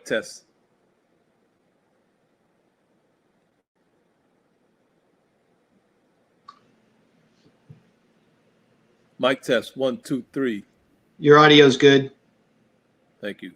Mic test. Mic test. 1, 2, 3. Your audio's good. Thank you.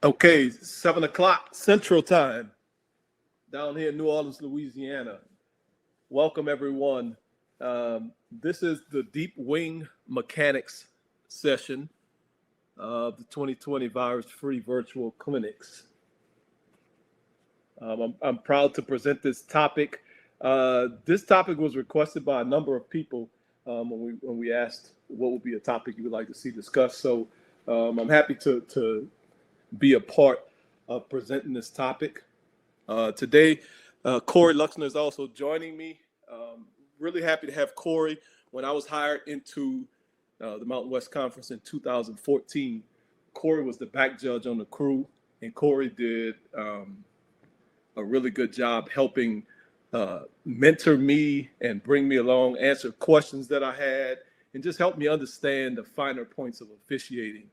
Okay, 7 o'clock Central Time down here in New Orleans, Louisiana. Welcome, everyone. This is the Deep Wing Mechanics session of the 2020 Virus-Free Virtual Clinics. I'm proud to present this topic. This topic was requested by a number of people when we asked what would be a topic you would like to see discussed. So I'm happy to be a part of presenting this topic. Today, Corey Luxner is also joining me. Really happy to have Corey. When I was hired into the Mountain West Conference in 2014, Corey was the back judge on the crew, and Corey did a really good job helping mentor me and bring me along, answer questions that I had, and just help me understand the finer points of officiating.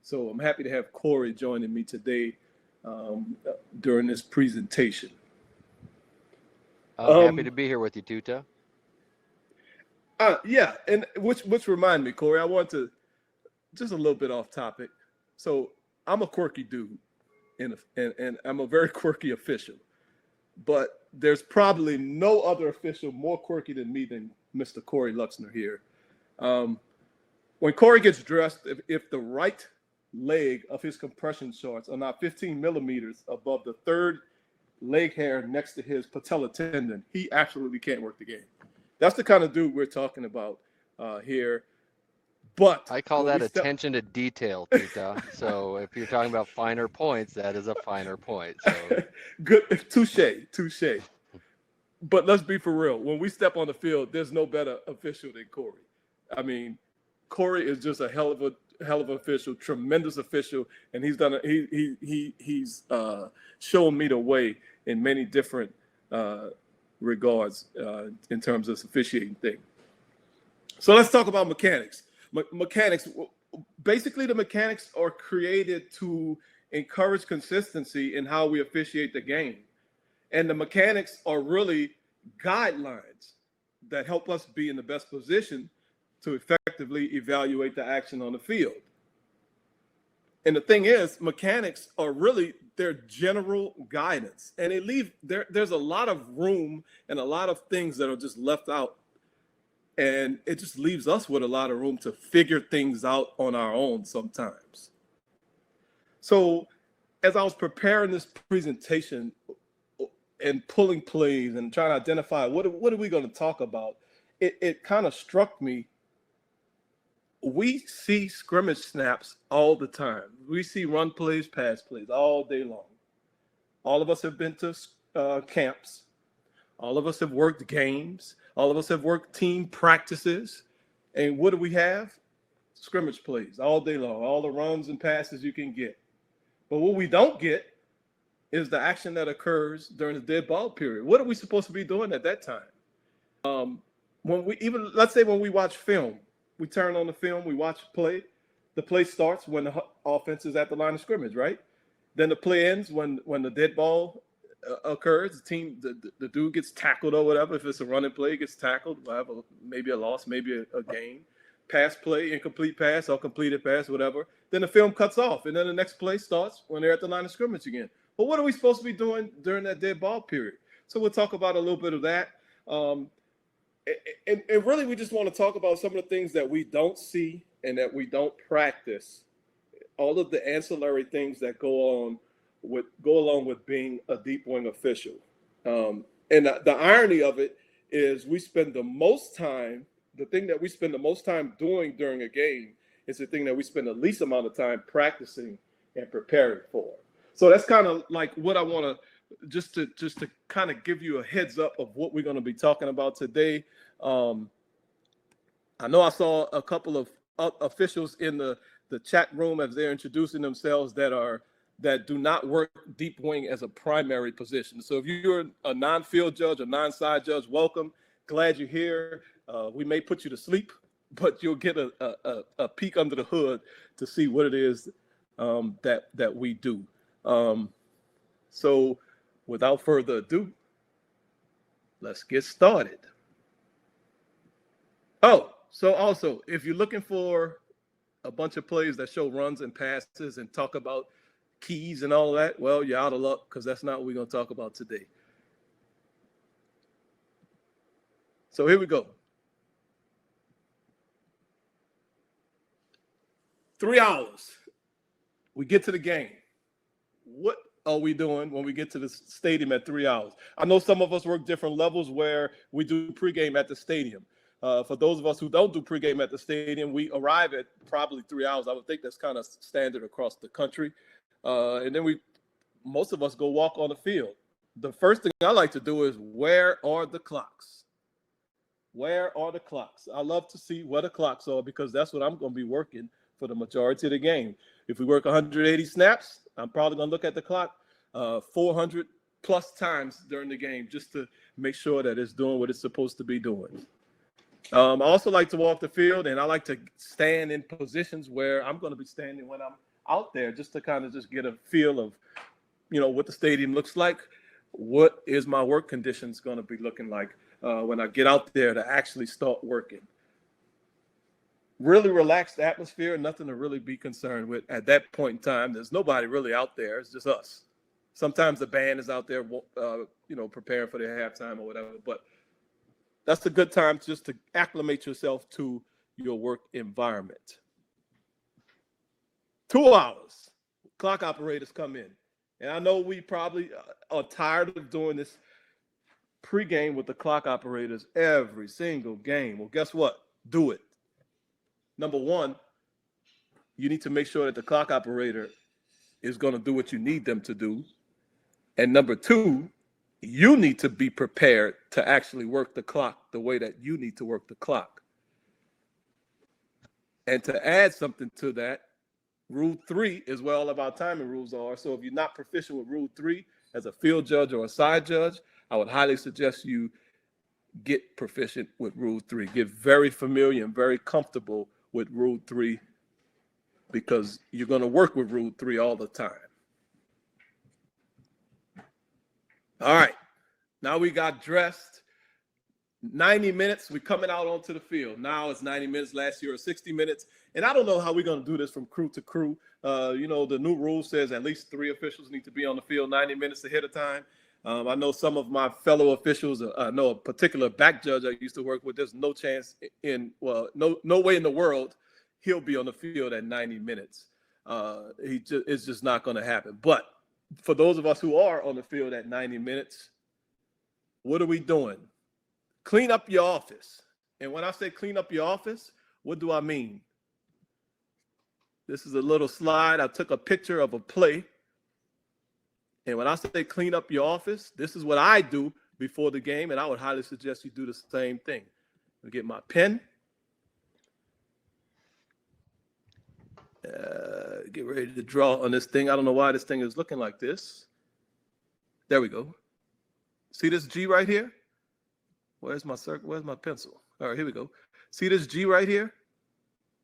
So I'm happy to have Corey joining me today during this presentation. I'm happy to be here with you, Tuta. Yeah, and which remind me, Corey, I want to just a little bit off topic. So I'm a quirky dude, and I'm a very quirky official. But there's probably no other official more quirky than me than Mr. Corey Luxner here. When Corey gets dressed, if the right leg of his compression shorts are not 15 millimeters above the third leg hair next to his patella tendon, he absolutely can't work the game. That's the kind of dude we're talking about here. But I call that attention to detail, Tita. So if you're talking about finer points, that is a finer point. So good, touche. But let's be for real. When we step on the field, there's no better official than Corey. I mean, Corey is just a hell of an official, tremendous official, and he's done. He's shown me the way in many different regards in terms of officiating thing. So let's talk about mechanics. Mechanics. Basically, the mechanics are created to encourage consistency in how we officiate the game. And the mechanics are really guidelines that help us be in the best position to effectively evaluate the action on the field. And the thing is, mechanics are really their general guidance. And there's a lot of room and a lot of things that are just left out. And it just leaves us with a lot of room to figure things out on our own sometimes. So as I was preparing this presentation, and pulling plays and trying to identify what are we going to talk about, it kind of struck me. We see scrimmage snaps all the time. We see run plays, pass plays all day long. All of us have been to camps. All of us have worked games. All of us have worked team practices. And what do we have? Scrimmage plays all day long, all the runs and passes you can get. But what we don't get is the action that occurs during the dead ball period. What are we supposed to be doing at that time? Let's say when we watch film, we turn on the film, we watch play. The play starts when the offense is at the line of scrimmage, right? Then the play ends when the dead ball occurs. The dude gets tackled or whatever. If it's a running play, gets tackled. We'll have maybe a loss, maybe a gain. Pass play, incomplete pass or completed pass, whatever. Then the film cuts off, and then the next play starts when they're at the line of scrimmage again. But what are we supposed to be doing during that dead ball period? So we'll talk about a little bit of that. And really, we just want to talk about some of the things that we don't see and that we don't practice. All of the ancillary things that go along with being a deep wing official. And the irony of it is the thing that we spend the most time doing during a game is the thing that we spend the least amount of time practicing and preparing for. So that's kind of like what I want to just to kind of give you a heads up of what we're going to be talking about today. I know I saw a couple of officials in the chat room as they're introducing themselves that do not work deep wing as a primary position. So if you're a non-field judge or non-side judge, welcome. Glad you're here. We may put you to sleep, but you'll get a peek under the hood to see what it is that we do. So without further ado, let's get started. Oh, so also, if you're looking for a bunch of plays that show runs and passes and talk about keys and all that, well, you're out of luck because that's not what we're going to talk about today. So here we go. 3 hours. We get to the game. What are we doing when we get to the stadium at 3 hours? I know some of us work different levels where we do pregame at the stadium. For those of us who don't do pregame at the stadium, we arrive at probably 3 hours. I would think that's kind of standard across the country. And then most of us go walk on the field. The first thing I like to do is, where are the clocks? Where are the clocks? I love to see where the clocks are because that's what I'm going to be working for the majority of the game. If we work 180 snaps, I'm probably going to look at the clock 400 plus times during the game just to make sure that it's doing what it's supposed to be doing. I also like to walk the field, and I like to stand in positions where I'm going to be standing when I'm out there just to kind of just get a feel of, what the stadium looks like. What is my work conditions going to be looking like when I get out there to actually start working? Really relaxed atmosphere, nothing to really be concerned with at that point in time. There's nobody really out there. It's just us. Sometimes the band is out there, preparing for their halftime or whatever. But that's a good time just to acclimate yourself to your work environment. 2 hours, clock operators come in. And I know we probably are tired of doing this pregame with the clock operators every single game. Well, guess what? Do it. Number one, you need to make sure that the clock operator is going to do what you need them to do. And number two, you need to be prepared to actually work the clock the way that you need to work the clock. And to add something to that, Rule 3 is where all of our timing rules are. So if you're not proficient with Rule 3 as a field judge or a side judge, I would highly suggest you get proficient with Rule 3. Get very familiar and very comfortable with Rule 3 because you're going to work with Rule 3 all the time. All right. Now we got dressed. 90 minutes, we're coming out onto the field. Now it's 90 minutes. Last year was 60 minutes. And I don't know how we're going to do this from crew to crew. The new rule says at least 3 officials need to be on the field 90 minutes ahead of time. I know some of my fellow officials, I know a particular back judge I used to work with, there's no chance no way in the world he'll be on the field at 90 minutes. It's just not going to happen. But for those of us who are on the field at 90 minutes, what are we doing? Clean up your office. And when I say clean up your office, what do I mean? This is a little slide. I took a picture of a play. And when I say clean up your office, this is what I do before the game. And I would highly suggest you do the same thing. I'll get my pen. Get ready to draw on this thing. I don't know why this thing is looking like this. There we go. See this G right here? Where's my circle? Where's my pencil? All right, here we go. See this G right here?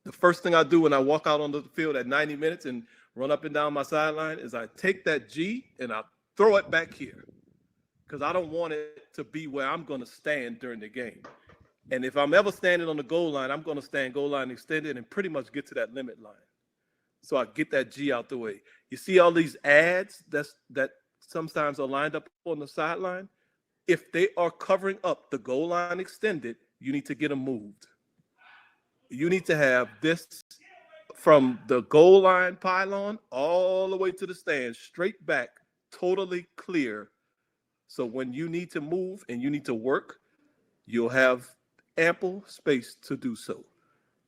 The first thing I do when I walk out on the field at 90 minutes and run up and down my sideline is I take that G and I throw it back here because I don't want it to be where I'm going to stand during the game. And if I'm ever standing on the goal line, I'm going to stand goal line extended and pretty much get to that limit line. So I get that G out the way. You see all these ads that sometimes are lined up on the sideline? If they are covering up the goal line extended, you need to get them moved. You need to have this from the goal line pylon all the way to the stand, straight back, totally clear. So when you need to move and you need to work, you'll have ample space to do so.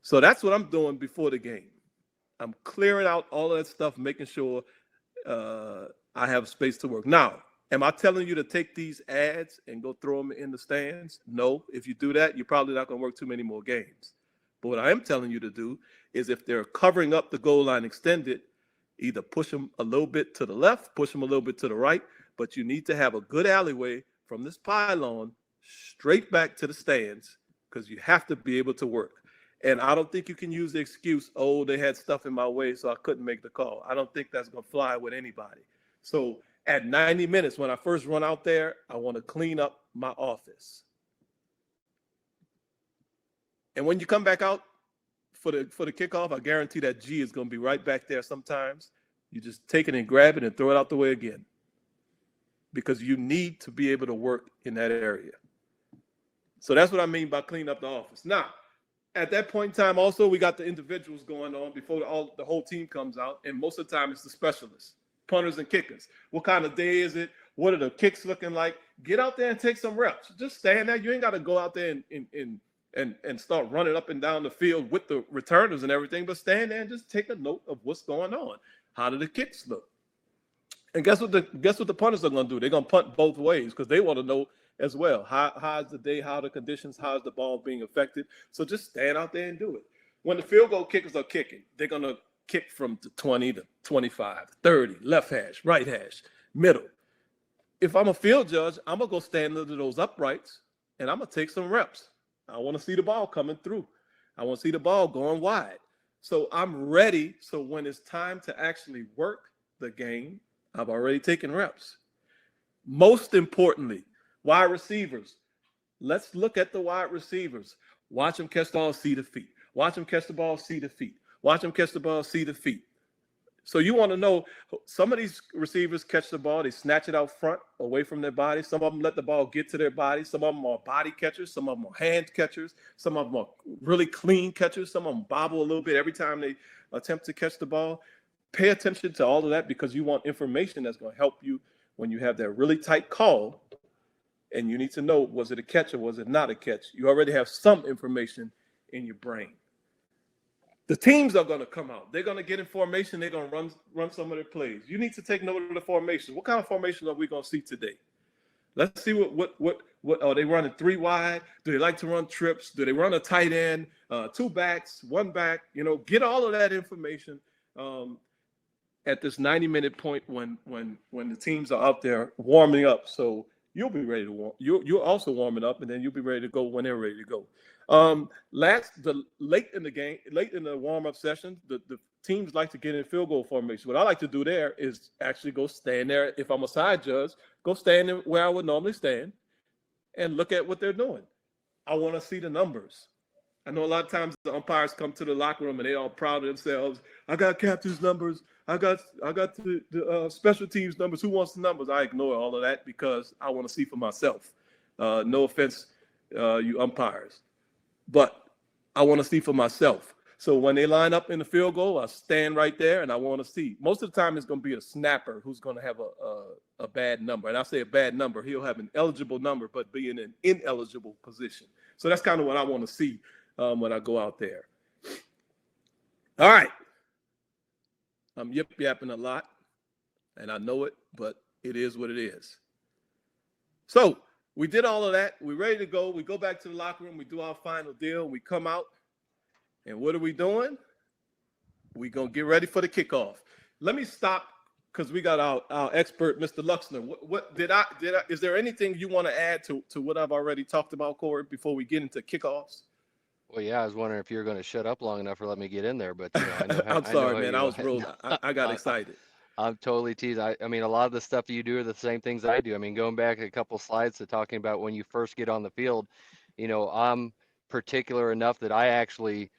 So that's what I'm doing before the game. I'm clearing out all of that stuff, making sure I have space to work. Now, am I telling you to take these ads and go throw them in the stands? No. If you do that, you're probably not going to work too many more games. But what I am telling you to do is if they're covering up the goal line extended, either push them a little bit to the left, push them a little bit to the right, but you need to have a good alleyway from this pylon straight back to the stands because you have to be able to work. And I don't think you can use the excuse, oh, they had stuff in my way, so I couldn't make the call. I don't think that's going to fly with anybody. So at 90 minutes, when I first run out there, I want to clean up my office. And when you come back out for the kickoff, I guarantee that G is going to be right back there sometimes. You just take it and grab it and throw it out the way again. Because you need to be able to work in that area. So that's what I mean by clean up the office. Now, at that point in time, also, we got the individuals going on before the whole team comes out. And most of the time, it's the specialists, punters and kickers. What kind of day is it? What are the kicks looking like? Get out there and take some reps. Just stand there. You ain't got to go out there and start running up and down the field with the returners and everything, but stand there and just take a note of what's going on. How do the kicks look? And guess what the punters are going to do? They're going to punt both ways because they want to know as well. How's the day? How are the conditions? How's the ball being affected? So just stand out there and do it. When the field goal kickers are kicking, they're going to kick from the 20 to 25, 30, left hash, right hash, middle. If I'm a field judge, I'm going to go stand under those uprights and I'm going to take some reps. I want to see the ball coming through. I want to see the ball going wide. So I'm ready. So when it's time to actually work the game, I've already taken reps. Most importantly, wide receivers. Let's look at the wide receivers. Watch them catch the ball, see the feet. Watch them catch the ball, see the feet. Watch them catch the ball, see the feet. So you want to know, some of these receivers catch the ball, they snatch it out front, away from their body. Some of them let the ball get to their body. Some of them are body catchers. Some of them are hand catchers. Some of them are really clean catchers. Some of them bobble a little bit every time they attempt to catch the ball. pay attention to all of that because you want information that's going to help you when you have that really tight call and you need to know, was it a catch or was it not a catch? You already have some information in your brain. The teams are going to come out. They're going to get in formation. They're going to run some of their plays. You need to take note of the formation. What kind of formation are we going to see today? Let's see what are they running 3 wide? Do they like to run trips? Do they run a tight end, 2 backs, 1 back? Get all of that information at this 90-minute point when the teams are out there warming up. So you'll be ready to warm. You're also warming up, and then you'll be ready to go when they're ready to go. Late in the warm-up session, the teams like to get in field goal formation. What I like to do there is actually go stand there. If I'm a side judge, go stand where I would normally stand and look at what they're doing. I want to see the numbers. I know a lot of times the umpires come to the locker room and they're all proud of themselves. I got captain's numbers. I got the special teams numbers. Who wants the numbers? I ignore all of that because I want to see for myself. No offense, you umpires. But I want to see for myself. So when they line up in the field goal, I stand right there and I want to see. Most of the time, it's going to be a snapper who's going to have a bad number. And I say a bad number. He'll have an eligible number, but be in an ineligible position. So that's kind of what I want to see when I go out there. All right. I'm yip-yapping a lot, and I know it, but it is what it is. So we did all of that. We're ready to go. We go back to the locker room. We do our final deal. We come out. And what are we doing? We're going to get ready for the kickoff. Let me stop because we got our expert, Mr. Luxner. Is there anything you want to add to what I've already talked about, Corey, before we get into kickoffs? Well, yeah, I was wondering if you were going to shut up long enough or let me get in there, but I know I'm sorry, man. I was rolling. I got excited. I'm totally teased. I mean, a lot of the stuff that you do are the same things I do. I mean, going back a couple slides to talking about when you first get on the field, I'm particular enough that I actually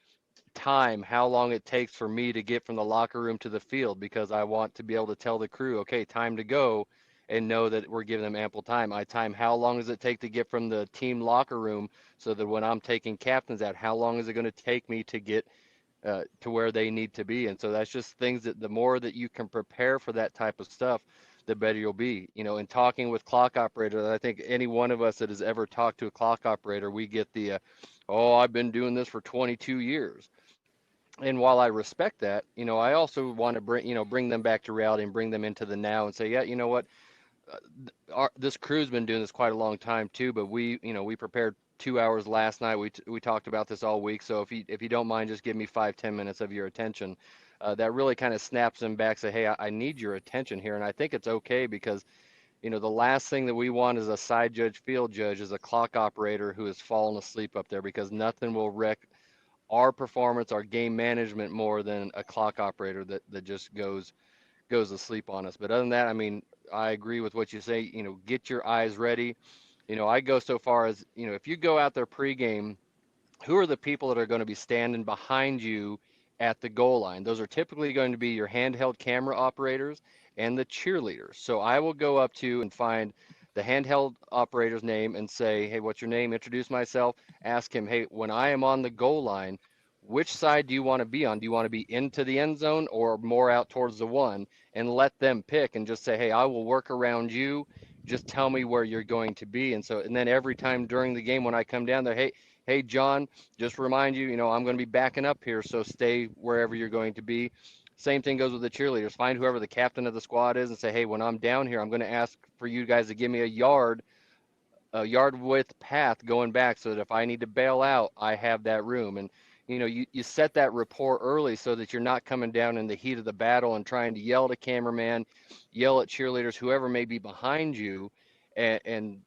time how long it takes for me to get from the locker room to the field because I want to be able to tell the crew, okay, time to go, and know that we're giving them ample time. I time how long does it take to get from the team locker room so that when I'm taking captains out, how long is it going to take me to get to where they need to be? And so that's just things that the more that you can prepare for that type of stuff, the better you'll be. In talking with clock operators, I think any one of us that has ever talked to a clock operator, we get the, I've been doing this for 22 years. And while I respect that, I also want to bring them back to reality and bring them into the now and say, yeah, you know what, this crew's been doing this quite a long time too, but we prepared 2 hours last night. We talked about this all week. So if you don't mind, just give me 5-10 minutes of your attention. That really kind of snaps them back, say, hey, I need your attention here. And I think it's okay because, the last thing that we want as a side judge, field judge, is a clock operator who has fallen asleep up there, because nothing will wreck our performance, our game management more than a clock operator that just goes asleep on us. But other than that, I mean, I agree with what you say, get your eyes ready. I go so far as, if you go out there pregame, who are the people that are going to be standing behind you at the goal line? Those are typically going to be your handheld camera operators and the cheerleaders. So I will go up to and find the handheld operator's name and say, hey, what's your name? Introduce myself, ask him, hey, when I am on the goal line, which side do you want to be on? Do you want to be into the end zone or more out towards the one? And let them pick and just say, hey, I will work around you. Just tell me where you're going to be. And then every time during the game when I come down there, hey, John, just remind you, I'm going to be backing up here, so stay wherever you're going to be. Same thing goes with the cheerleaders. Find whoever the captain of the squad is and say, hey, when I'm down here, I'm going to ask for you guys to give me a yard width path going back so that if I need to bail out, I have that room. And, you set that rapport early so that you're not coming down in the heat of the battle and trying to yell at a cameraman, yell at cheerleaders, whoever may be behind you. And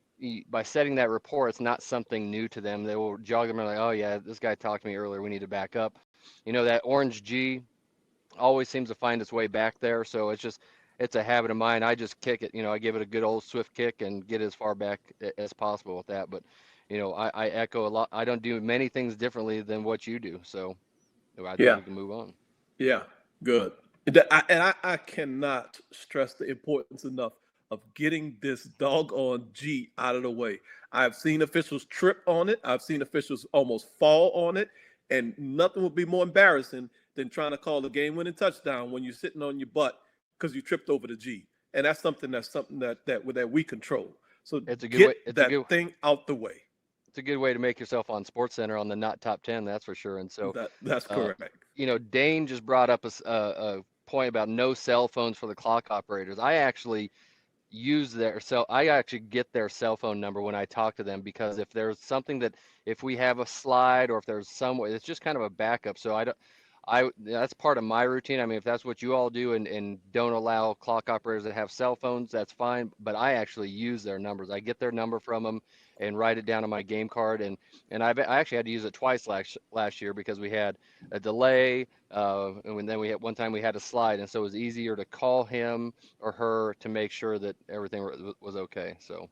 by setting that rapport, it's not something new to them. They will jog them like, oh yeah, this guy talked to me earlier, we need to back up. That orange G always seems to find its way back there. So it's a habit of mine. I just kick it, I give it a good old swift kick and get as far back as possible with that. But, I echo a lot. I don't do many things differently than what you do. So I think we can move on. Yeah, good. I cannot stress the importance enough of getting this doggone G out of the way. I've seen officials trip on it. I've seen officials almost fall on it. And nothing would be more embarrassing than trying to call a game-winning touchdown when you're sitting on your butt because you tripped over the G. And that's something that we control. So It's a good get way. It's a that good. thing out the way. It's a good way to make yourself on SportsCenter on the not top 10. That's for sure. And so, That's uh, correct. Dane just brought up a point about no cell phones for the clock operators. I actually I actually get their cell phone number when I talk to them, because if there's something that, if we have a slide or if there's some way, it's just kind of a backup. So that's part of my routine. I mean, if that's what you all do and don't allow clock operators that have cell phones, that's fine. But I actually use their numbers. I get their number from them and write it down on my game card. And I actually had to use it twice last year because we had a delay. And then one time we had a slide. And so it was easier to call him or her to make sure that everything was okay. So.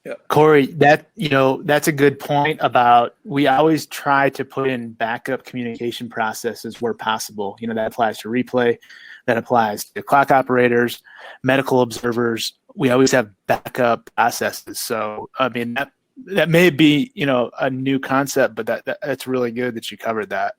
Yeah. Corey, that's a good point about, we always try to put in backup communication processes where possible. That applies to replay, that applies to clock operators, medical observers. We always have backup processes. So, I mean, that may be, a new concept, but that's really good that you covered that.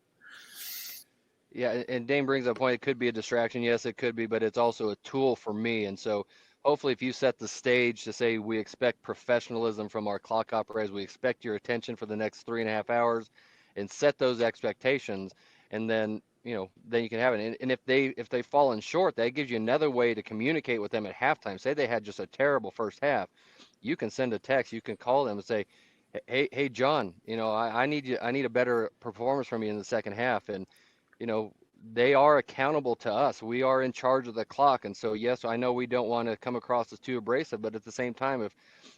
Yeah, and Dane brings up a point. It could be a distraction. Yes, it could be, but it's also a tool for me. And so hopefully if you set the stage to say, we expect professionalism from our clock operators, we expect your attention for the next 3.5 hours, and set those expectations, and then, then you can have it. And if they've fallen short, that gives you another way to communicate with them at halftime. Say they had just a terrible first half. You can send a text, you can call them and say, hey, John, I need a better performance from you in the second half. And, they are accountable to us. We are in charge of the clock. And so, yes, I know we don't want to come across as too abrasive, but at the same time,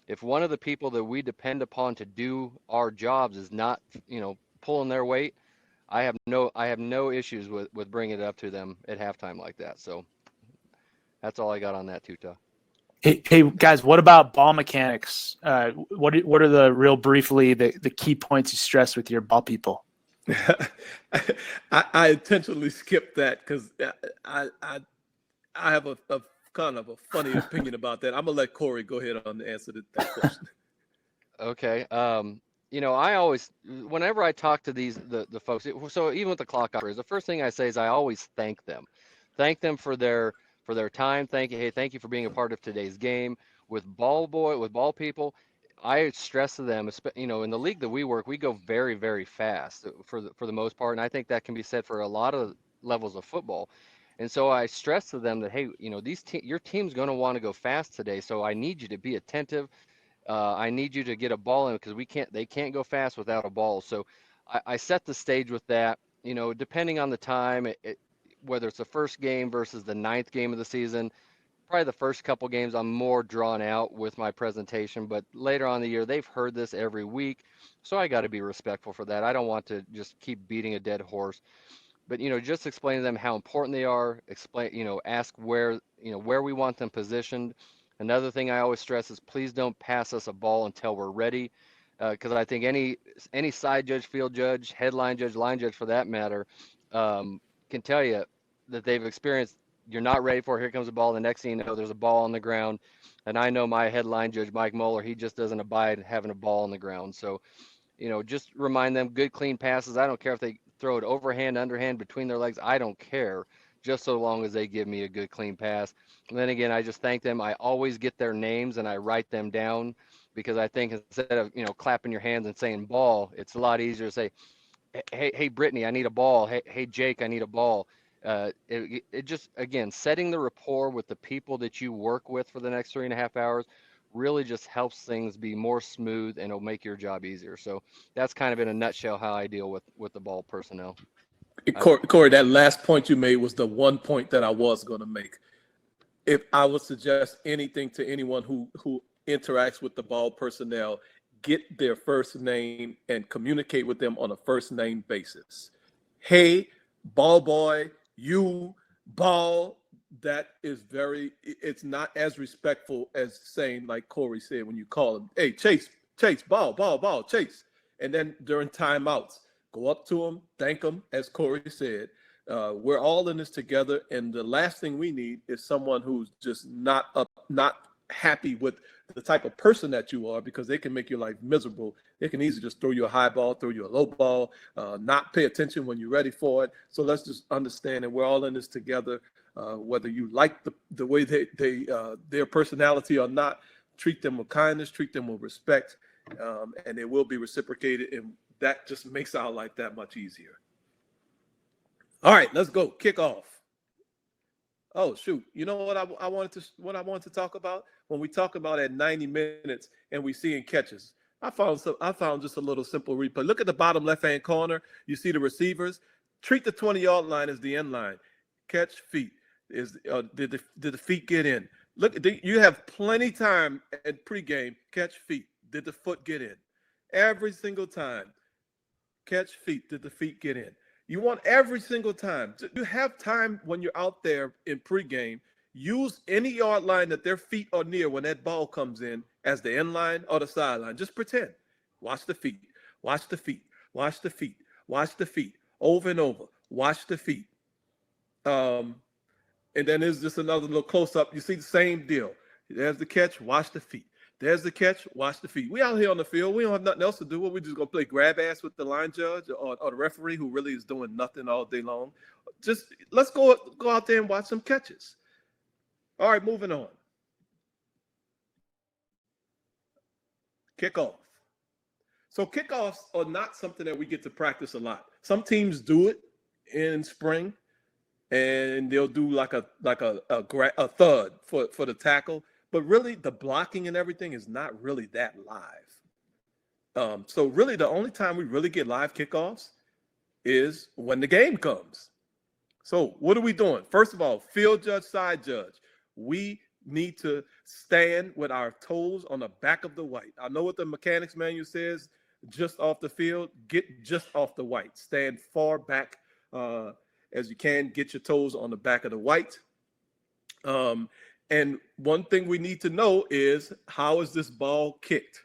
if one of the people that we depend upon to do our jobs is not, pulling their weight, I have no issues with bringing it up to them at halftime like that. So that's all I got on that, Tuta. Hey guys, what about ball mechanics? What are the key points you stress with your ball people? I intentionally skipped that because I have a kind of a funny opinion about that. I'm gonna let Corey go ahead on to answer that question. Okay. I always, whenever I talk to the folks, so even with the clock operators, the first thing I say is I always thank them for their time. Thank you for being a part of today's game. With ball people, I stress to them, in the league that we work, we go very, very fast for the most part. And I think that can be said for a lot of levels of football. And so I stress to them that, hey, your team's going to want to go fast today. So I need you to be attentive. I need you to get a ball in, because they can't go fast without a ball. So I set the stage with that, depending on the time, whether it's the first game versus the 9th game of the season. Probably the first couple games I'm more drawn out with my presentation, but later on in the year, they've heard this every week. So I got to be respectful for that. I don't want to just keep beating a dead horse, but, just explain to them how important they are, ask where we want them positioned. Another thing I always stress is, please don't pass us a ball until we're ready. Because I think any side judge, field judge, headline judge, line judge for that matter, can tell you that they've experienced, you're not ready for it, here comes the ball, the next thing you know, there's a ball on the ground. And I know my headline judge, Mike Moeller, he just doesn't abide having a ball on the ground. So, just remind them, good, clean passes. I don't care if they throw it overhand, underhand, between their legs. I don't care, just so long as they give me a good, clean pass. And then again, I just thank them. I always get their names and I write them down, because I think instead of, clapping your hands and saying ball, it's a lot easier to say, hey, Brittany, I need a ball. Hey, Jake, I need a ball. It just, again, setting the rapport with the people that you work with for the next 3.5 hours really just helps things be more smooth, and it'll make your job easier. So that's kind of in a nutshell how I deal with the ball personnel. Corey, that last point you made was the one point that I was going to make. If I would suggest anything to anyone who interacts with the ball personnel, get their first name and communicate with them on a first name basis. Hey, ball boy, you, ball. That is it's not as respectful as saying, like Corey said, when you call him, hey, Chase, ball, Chase. And then during timeouts, go up to him, thank him, as Corey said. We're all in this together, and the last thing we need is someone who's just not happy with the type of person that you are, because they can make your life miserable. They can easily just throw you a high ball, throw you a low ball, not pay attention when you're ready for it. So let's just understand that we're all in this together. Whether you like the way their personality or not, treat them with kindness, treat them with respect, and it will be reciprocated, and that just makes our life that much easier. All right, let's go. Kick off. Oh shoot! You know what I wanted to talk about when we talk about at 90 minutes and we see in catches. I found just a little simple replay. Look at the bottom left-hand corner. You see the receivers. Treat the 20-yard line as the end line. Catch feet. Did the feet get in? Look, you have plenty time at pregame. Catch feet. Did the foot get in? Every single time. Catch feet. Did the feet get in? You want every single time. You have time when you're out there in pregame. Use any yard line that their feet are near when that ball comes in as the end line or the sideline. Just pretend. Watch the feet. Watch the feet. Watch the feet. Watch the feet. Over and over. Watch the feet. And then there's just another little close-up. You see the same deal. There's the catch. Watch the feet. There's the catch. Watch the feet. We out here on the field. We don't have nothing else to do. We're just going to play grab ass with the line judge or the referee who really is doing nothing all day long. Just let's go out there and watch some catches. All right, moving on. Kickoff. So kickoffs are not something that we get to practice a lot. Some teams do it in spring, and they'll do like a thud for the tackle. But really, the blocking and everything is not really that live. So really, the only time we really get live kickoffs is when the game comes. So what are we doing? First of all, field judge, side judge. We need to stand with our toes on the back of the white. I know what the mechanics manual says, just off the field, get just off the white. Stand far back as you can, get your toes on the back of the white. And one thing we need to know is, how is this ball kicked?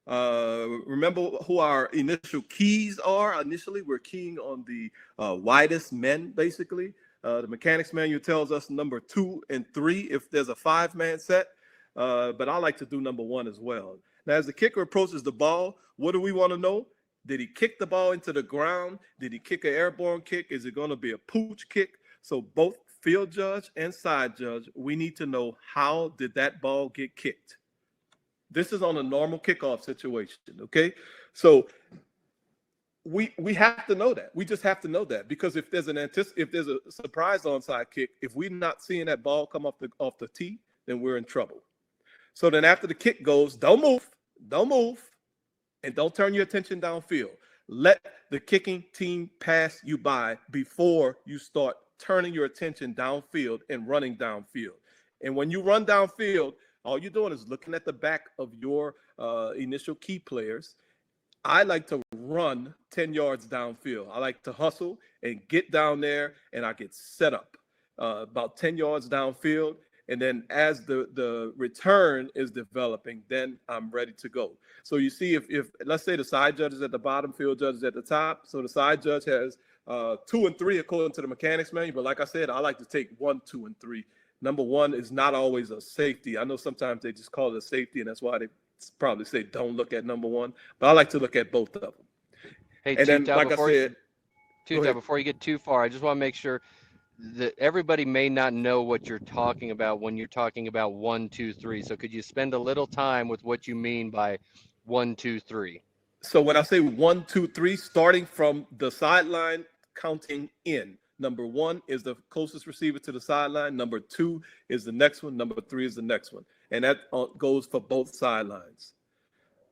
Remember who our initial keys are? Initially, we're keying on the widest men, basically. The mechanics manual tells us number 2 and 3 if there's a 5-man set, but I like to do number 1 as well. Now, as the kicker approaches the ball, what do we want to know? Did he kick the ball into the ground? Did he kick an airborne kick? Is it going to be a pooch kick? So both field judge and side judge, we need to know, how did that ball get kicked? This is on a normal kickoff situation, okay? So we have to know that. We just have to know that, because if there's a surprise onside kick, if we're not seeing that ball come off the tee, then we're in trouble. So then after the kick goes, don't move, and don't turn your attention downfield. Let the kicking team pass you by before you start turning your attention downfield and running downfield. And when you run downfield, all you're doing is looking at the back of your initial key players. I like to run 10 yards downfield. I like to hustle and get down there, and I get set up about 10 yards downfield. And then as the return is developing, then I'm ready to go. So you see, if let's say the side judge is at the bottom, field judge is at the top. So the side judge has 2 and 3 according to the mechanics manual. But like I said, I like to take 1, 2, and 3. Number 1 is not always a safety. I know sometimes they just call it a safety, and that's why they probably say don't look at number 1. But I like to look at both of them. Hey, And then, like I said, before you get too far, I just want to make sure that everybody may not know what you're talking about when you're talking about 1, 2, 3. So could you spend a little time with what you mean by 1, 2, 3? So when I say 1, 2, 3, starting from the sideline, counting in. Number 1 is the closest receiver to the sideline. Number 2 is the next one. Number 3 is the next one. And that goes for both sidelines.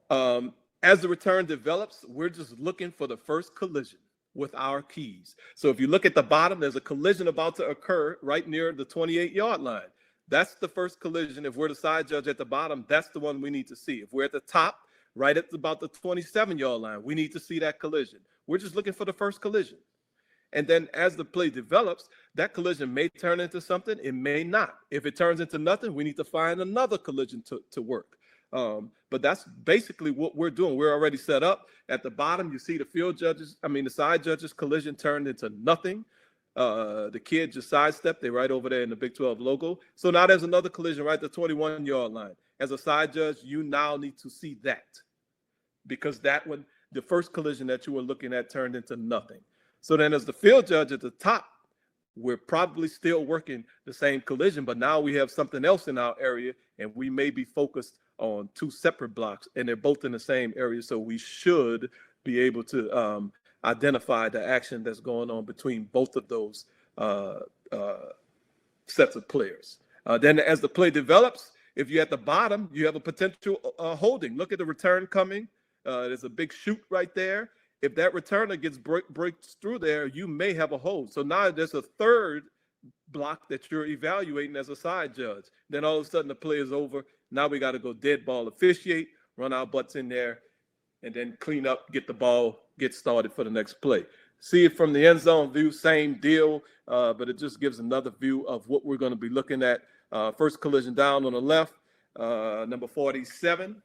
As the return develops, we're just looking for the first collision with our keys. So if you look at the bottom, there's a collision about to occur right near the 28-yard line. That's the first collision. If we're the side judge at the bottom, that's the one we need to see. If we're at the top, right at about the 27-yard line, we need to see that collision. We're just looking for the first collision. And then as the play develops, that collision may turn into something, it may not. If it turns into nothing, we need to find another collision to work. But that's basically what we're doing. We're already set up. At the bottom, you see the side judge's collision turned into nothing. The kid just sidestepped. They're right over there in the Big 12 logo. So now there's another collision right at the 21-yard line. As a side judge, you now need to see that, because that one, the first collision that you were looking at, turned into nothing. So then as the field judge at the top, we're probably still working the same collision, but now we have something else in our area, and we may be focused on two separate blocks, and they're both in the same area. So we should be able to identify the action that's going on between both of those sets of players. Then as the play develops, if you're at the bottom, you have a potential holding. Look at the return coming. There's a big shoot right there. If that returner gets breaks through there, you may have a hold. So now there's a third block that you're evaluating as a side judge. Then all of a sudden the play is over. Now we got to go dead ball officiate, run our butts in there, and then clean up, get the ball, get started for the next play. See it from the end zone view, same deal, but it just gives another view of what we're going to be looking at. First collision down on the left, number 47,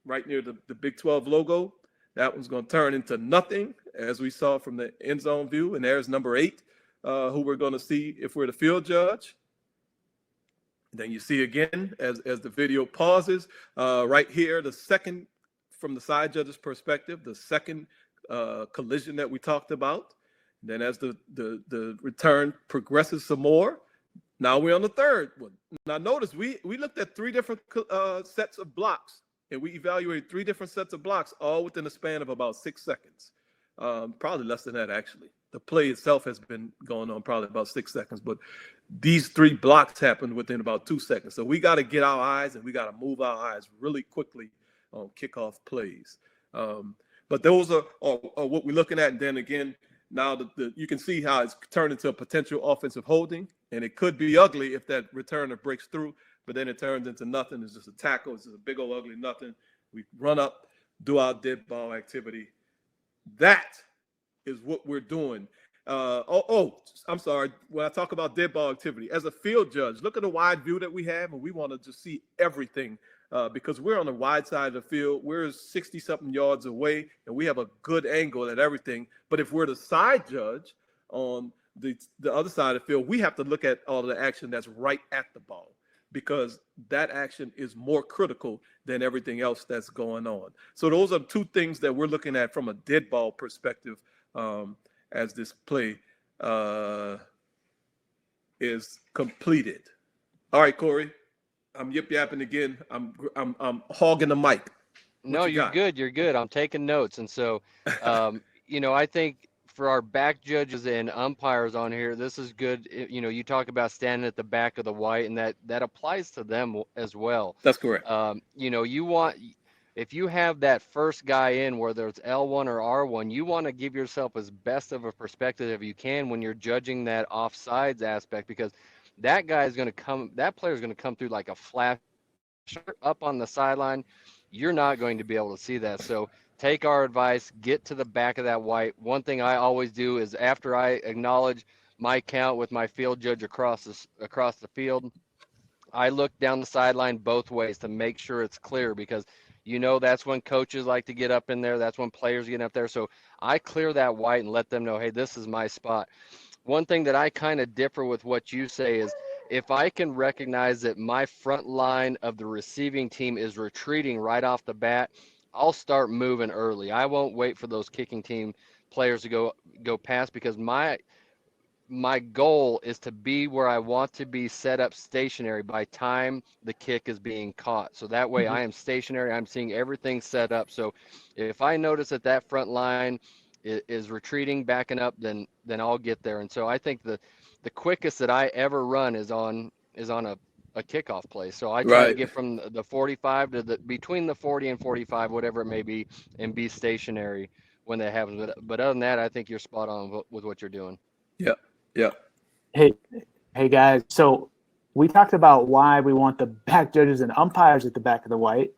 right near the Big 12 logo. That one's going to turn into nothing, as we saw from the end zone view. And there's number 8, who we're going to see if we're the field judge. Then you see again, as the video pauses, right here, the second, from the side judge's perspective, the second collision that we talked about. Then as the return progresses some more, now we're on the third one. Now notice we looked at 3 different sets of blocks, and we evaluated 3 different sets of blocks, all within a span of about 6 seconds. Probably less than that, actually. The play itself has been going on probably about 6 seconds, but these 3 blocks happened within about 2 seconds. So we got to get our eyes, and we got to move our eyes really quickly on kickoff plays. But those are what we're looking at. And then again, now you can see how it's turned into a potential offensive holding, and it could be ugly if that returner breaks through. But then it turns into nothing. It's just a tackle. It's just a big old ugly nothing. We run up, do our dead ball activity. That is what we're doing. I'm sorry. When I talk about dead ball activity, as a field judge, look at the wide view that we have, and we want to just see everything because we're on the wide side of the field. We're 60-something yards away, and we have a good angle at everything. But if we're the side judge on the other side of the field, we have to look at all of the action that's right at the ball, because that action is more critical than everything else that's going on. So those are 2 things that we're looking at from a dead ball perspective as this play is completed. All right, Corey, I'm yip-yapping again. I'm hogging the mic. No, you're good. You're good. I'm taking notes. And so, I think for our back judges and umpires on here, this is good. You talk about standing at the back of the white, and that applies to them as well. That's correct. If you have that first guy in, whether it's L1 or R1, you want to give yourself as best of a perspective as you can when you're judging that offsides aspect, because that player is going to come through like a flash up on the sideline. You're not going to be able to see that. So take our advice, get to the back of that white. One thing I always do is, after I acknowledge my count with my field judge across the field, I look down the sideline both ways to make sure it's clear, because that's when coaches like to get up in there. That's when players get up there. So I clear that white and let them know, hey, this is my spot. One thing that I kind of differ with what you say is, if I can recognize that my front line of the receiving team is retreating right off the bat, I'll start moving early. I won't wait for those kicking team players to go past, because my goal is to be where I want to be set up stationary by time the kick is being caught. So that way I am stationary. I'm seeing everything set up. So if I notice that front line is retreating, backing up, then I'll get there. And so I think the quickest that I ever run is on a kickoff play. So I try to get from the 45 to between the 40 and 45, whatever it may be, and be stationary when that happens. But other than that, I think you're spot on with what you're doing. Yeah. Hey guys. So we talked about why we want the back judges and umpires at the back of the white.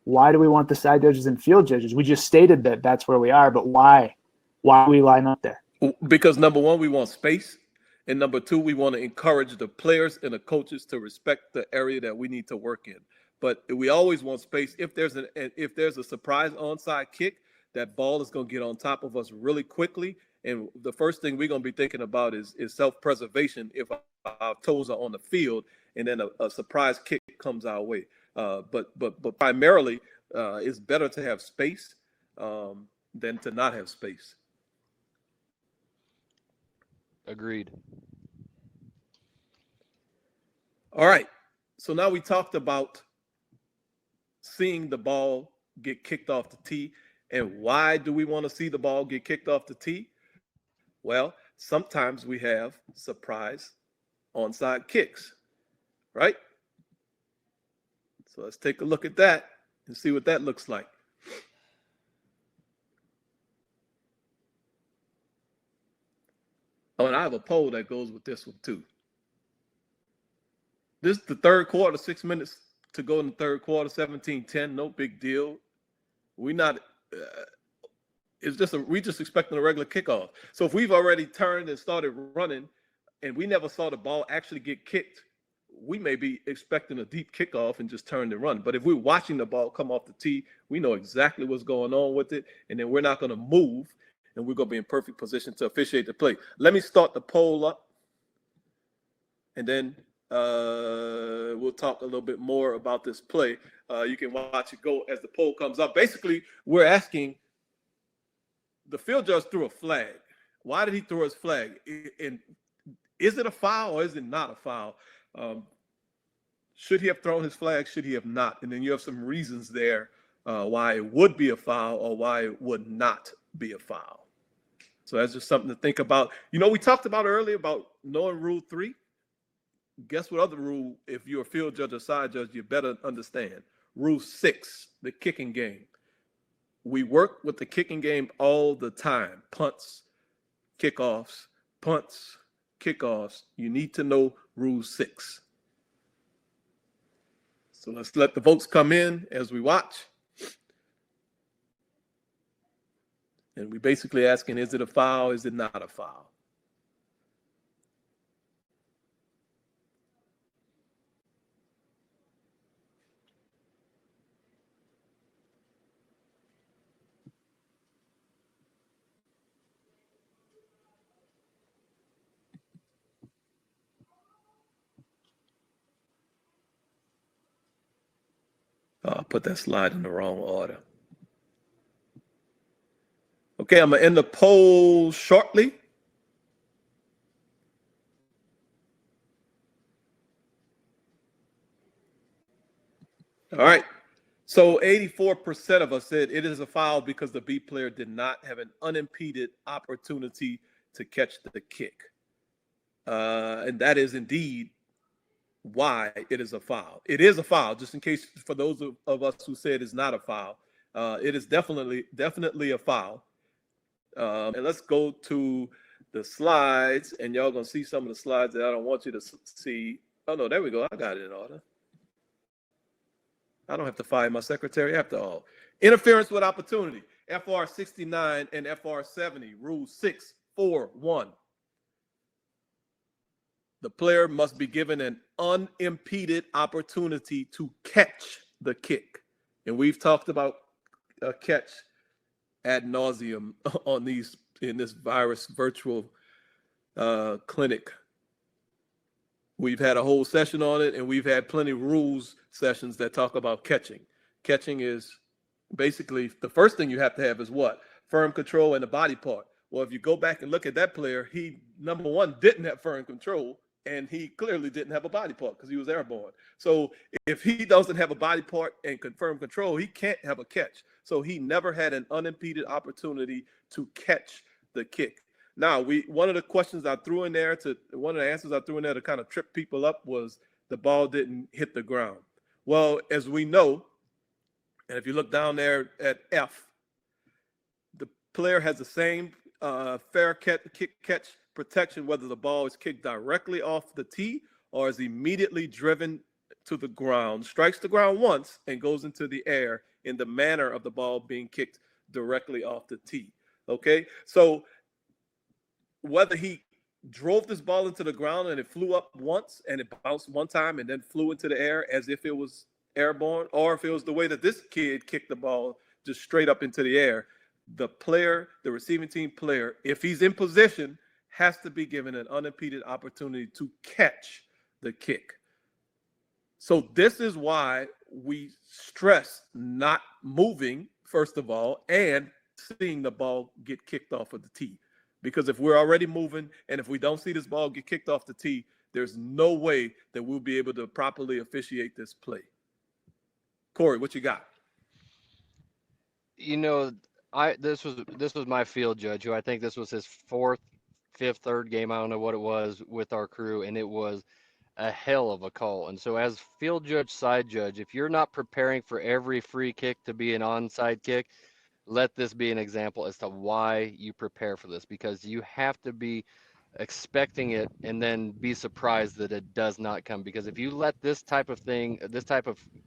Why do we want the side judges and field judges? We just stated that that's where we are, but why? Why do we line up there? Because number 1, we want space. And number 2, we want to encourage the players and the coaches to respect the area that we need to work in. But we always want space. If there's a surprise onside kick, that ball is going to get on top of us really quickly, And the first thing we're going to be thinking about is self-preservation if our toes are on the field and then a surprise kick comes our way. But primarily, it's better to have space than to not have space. Agreed. All right. So now we talked about seeing the ball get kicked off the tee. And why do we want to see the ball get kicked off the tee? Well, sometimes we have surprise onside kicks, right? So let's take a look at that and see what that looks like. Oh, and I have a poll that goes with this one too. This is the third quarter, 6 minutes to go in the third quarter, 17-10, no big deal. We just expecting a regular kickoff. So if we've already turned and started running and we never saw the ball actually get kicked, we may be expecting a deep kickoff and just turned and run. But if we're watching the ball come off the tee, we know exactly what's going on with it, and then we're not going to move, and we're going to be in perfect position to officiate the play. Let me start the poll up, and then we'll talk a little bit more about this play. You can watch it go as the poll comes up. Basically, we're asking, the field judge threw a flag. Why did he throw his flag? And is it a foul or is it not a foul? Should he have thrown his flag? Should he have not? And then you have some reasons there why it would be a foul or why it would not be a foul. So that's just something to think about. You know, we talked about earlier about knowing Rule 3. Guess what other rule, if you're a field judge or side judge, you better understand? Rule 6, the kicking game. We work with the kicking game all the time. Punts, kickoffs, punts, kickoffs. You need to know Rule 6. So let's let the votes come in as we watch. And we're basically asking, is it a foul? Is it not a foul? I put that slide in the wrong order. Okay, I'm going to end the poll shortly. All right. So 84% of us said it is a foul because the B player did not have an unimpeded opportunity to catch the kick. And that is indeed why it is a foul. It is a foul, just in case for those of us who said it's not a foul. It is definitely a foul. And let's go to the slides, and y'all gonna see some of the slides that I don't want you to see. Oh no, there we go. I got it in order. I don't have to fire my secretary after all. Interference with opportunity, FR 69 and FR 70, Rule 6.4.1. The player must be given an unimpeded opportunity to catch the kick. And we've talked about a catch ad nauseum on in this virus virtual clinic. We've had a whole session on it, and we've had plenty of rules sessions that talk about catching. Catching is basically the first thing you have to have is what? Firm control and a body part. Well, if you go back and look at that player, he, number one, didn't have firm control, and he clearly didn't have a body part because he was airborne. So if he doesn't have a body part and confirm control, he can't have a catch. So he never had an unimpeded opportunity to catch the kick. Now, one of the questions I threw in there one of the answers I threw in there to kind of trip people up was the ball didn't hit the ground. Well, as we know, and if you look down there at F, the player has the same fair kick catch protection, whether the ball is kicked directly off the tee or is immediately driven to the ground, strikes the ground once and goes into the air in the manner of the ball being kicked directly off the tee. Okay, so whether he drove this ball into the ground and it flew up once and it bounced one time and then flew into the air as if it was airborne, or if it was the way that this kid kicked the ball just straight up into the air, the receiving team player, if he's in position, has to be given an unimpeded opportunity to catch the kick. So this is why we stress not moving, first of all, and seeing the ball get kicked off of the tee. Because if we're already moving and if we don't see this ball get kicked off the tee, there's no way that we'll be able to properly officiate this play. Corey, what you got? You know, this was my field judge, who I think this was his fifth, third game. I don't know what it was with our crew, and it was a hell of a call. And so as field judge, side judge, if you're not preparing for every free kick to be an onside kick, let this be an example as to why you prepare for this, because you have to be expecting it and then be surprised that it does not come. Because if you let this type of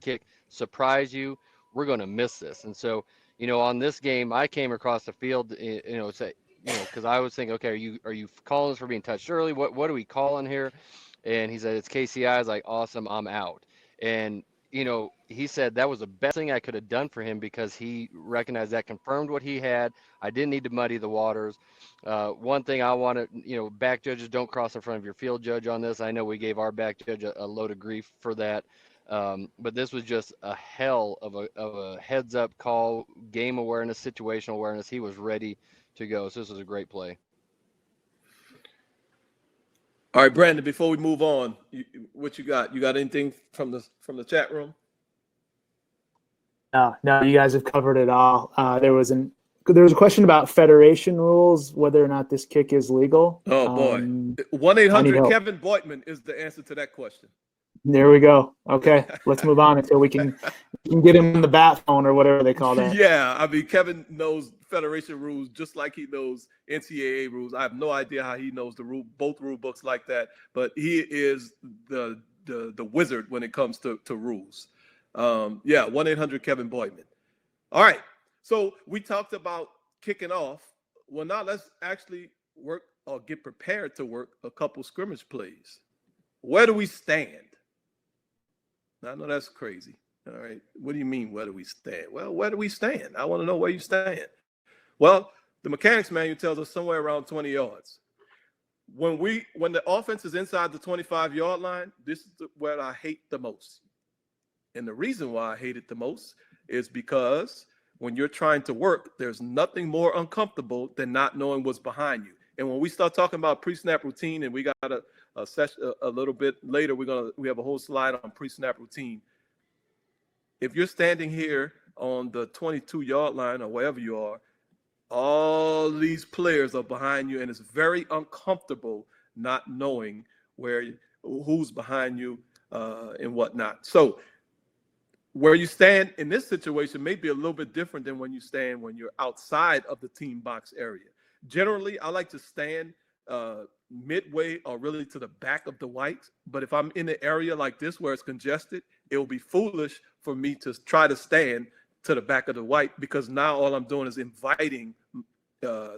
kick surprise you, we're going to miss this. And so, you know, on this game, I came across the field, because I was thinking, okay, are you calling us for being touched early? What are we calling here? And he said, it's KCI. I was like, awesome, I'm out. And, you know, he said that was the best thing I could have done for him, because he recognized that confirmed what he had. I didn't need to muddy the waters. One thing I wanted, you know, back judges, don't cross in front of your field judge on this. I know we gave our back judge a load of grief for that. But this was just a hell of a heads up call, game awareness, situational awareness. He was ready to go. So this was a great play. All right, Brandon, before we move on, what you got? You got anything from the chat room? No, you guys have covered it all. There was a question about federation rules, whether or not this kick is legal. Oh boy, 1-800 Kevin Boitman is the answer to that question. There we go. Okay, let's move on until we can get him on the bat phone or whatever they call that. Yeah, I mean, Kevin knows federation rules just like he knows NCAA rules. I have no idea how he knows both rule books like that, but he is the wizard when it comes to rules. 1-800 Kevin Boitman. All right, so we talked about kicking off. Well, now let's actually work or get prepared to work a couple scrimmage plays. Where do we stand? I know that's crazy. All right. What do you mean, where do we stand? Well, where do we stand? I want to know where you stand. Well, the mechanics manual tells us somewhere around 20 yards. When the offense is inside the 25-yard line, this is where I hate the most. And the reason why I hate it the most is because when you're trying to work, there's nothing more uncomfortable than not knowing what's behind you. And when we start talking about pre-snap routine, and we got a session a little bit later, we have a whole slide on pre-snap routine. If you're standing here on the 22-yard line or wherever you are, all these players are behind you, and it's very uncomfortable not knowing who's behind you and whatnot. So where you stand in this situation may be a little bit different than when you're outside of the team box area. Generally, I like to stand midway or really to the back of the whites. But if I'm in an area like this where it's congested, it will be foolish for me to try to stand to the back of the white, because now all I'm doing is inviting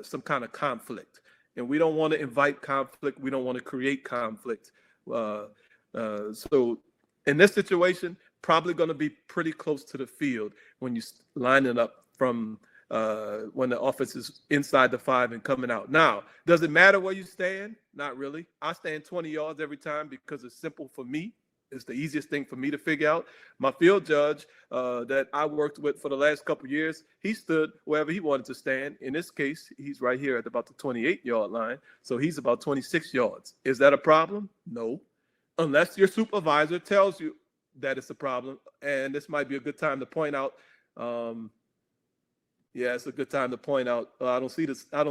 some kind of conflict. And we don't want to invite conflict. We don't want to create conflict. So in this situation, probably going to be pretty close to the field when you line it up from when the offense is inside the 5 and coming out. Now, does it matter where you stand? Not really. I stand 20 yards every time because it's simple for me. It's the easiest thing for me to figure out. My field judge that I worked with for the last couple of years, he stood wherever he wanted to stand. In this case, he's right here at about the 28-yard line. So he's about 26 yards. Is that a problem? No. Unless your supervisor tells you that it's a problem. And this might be a good time to point out. It's a good time to point out. I don't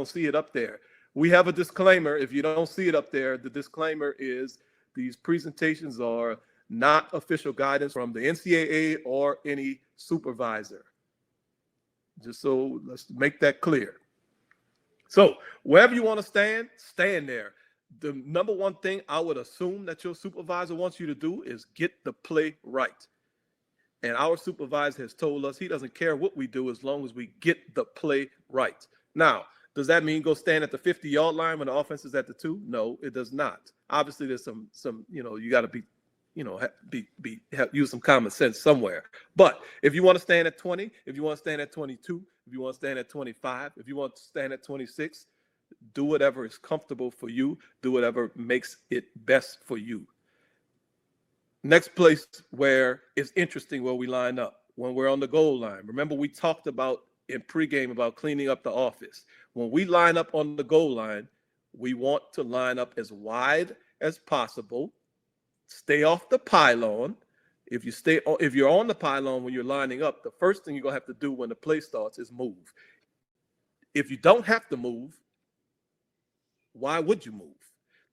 see it up there. We have a disclaimer. If you don't see it up there, the disclaimer is these presentations are not official guidance from the NCAA or any supervisor. Just so let's make that clear. So wherever you want to stand there. The number one thing I would assume that your supervisor wants you to do is get the play right. And our supervisor has told us he doesn't care what we do as long as we get the play right. Now, does that mean go stand at the 50-yard line when the offense is at the 2? No, it does not. Obviously, there's some you got to be, use some common sense somewhere. But if you want to stand at 20, if you want to stand at 22, if you want to stand at 25, if you want to stand at 26, do whatever is comfortable for you. Do whatever makes it best for you. Next place where it's interesting where we line up, when we're on the goal line. Remember, we talked about in pregame about cleaning up the office. When we line up on the goal line, we want to line up as wide as possible. Stay off the pylon. If you're on the pylon when you're lining up, the first thing you're gonna have to do when the play starts is move. If you don't have to move, why would you move?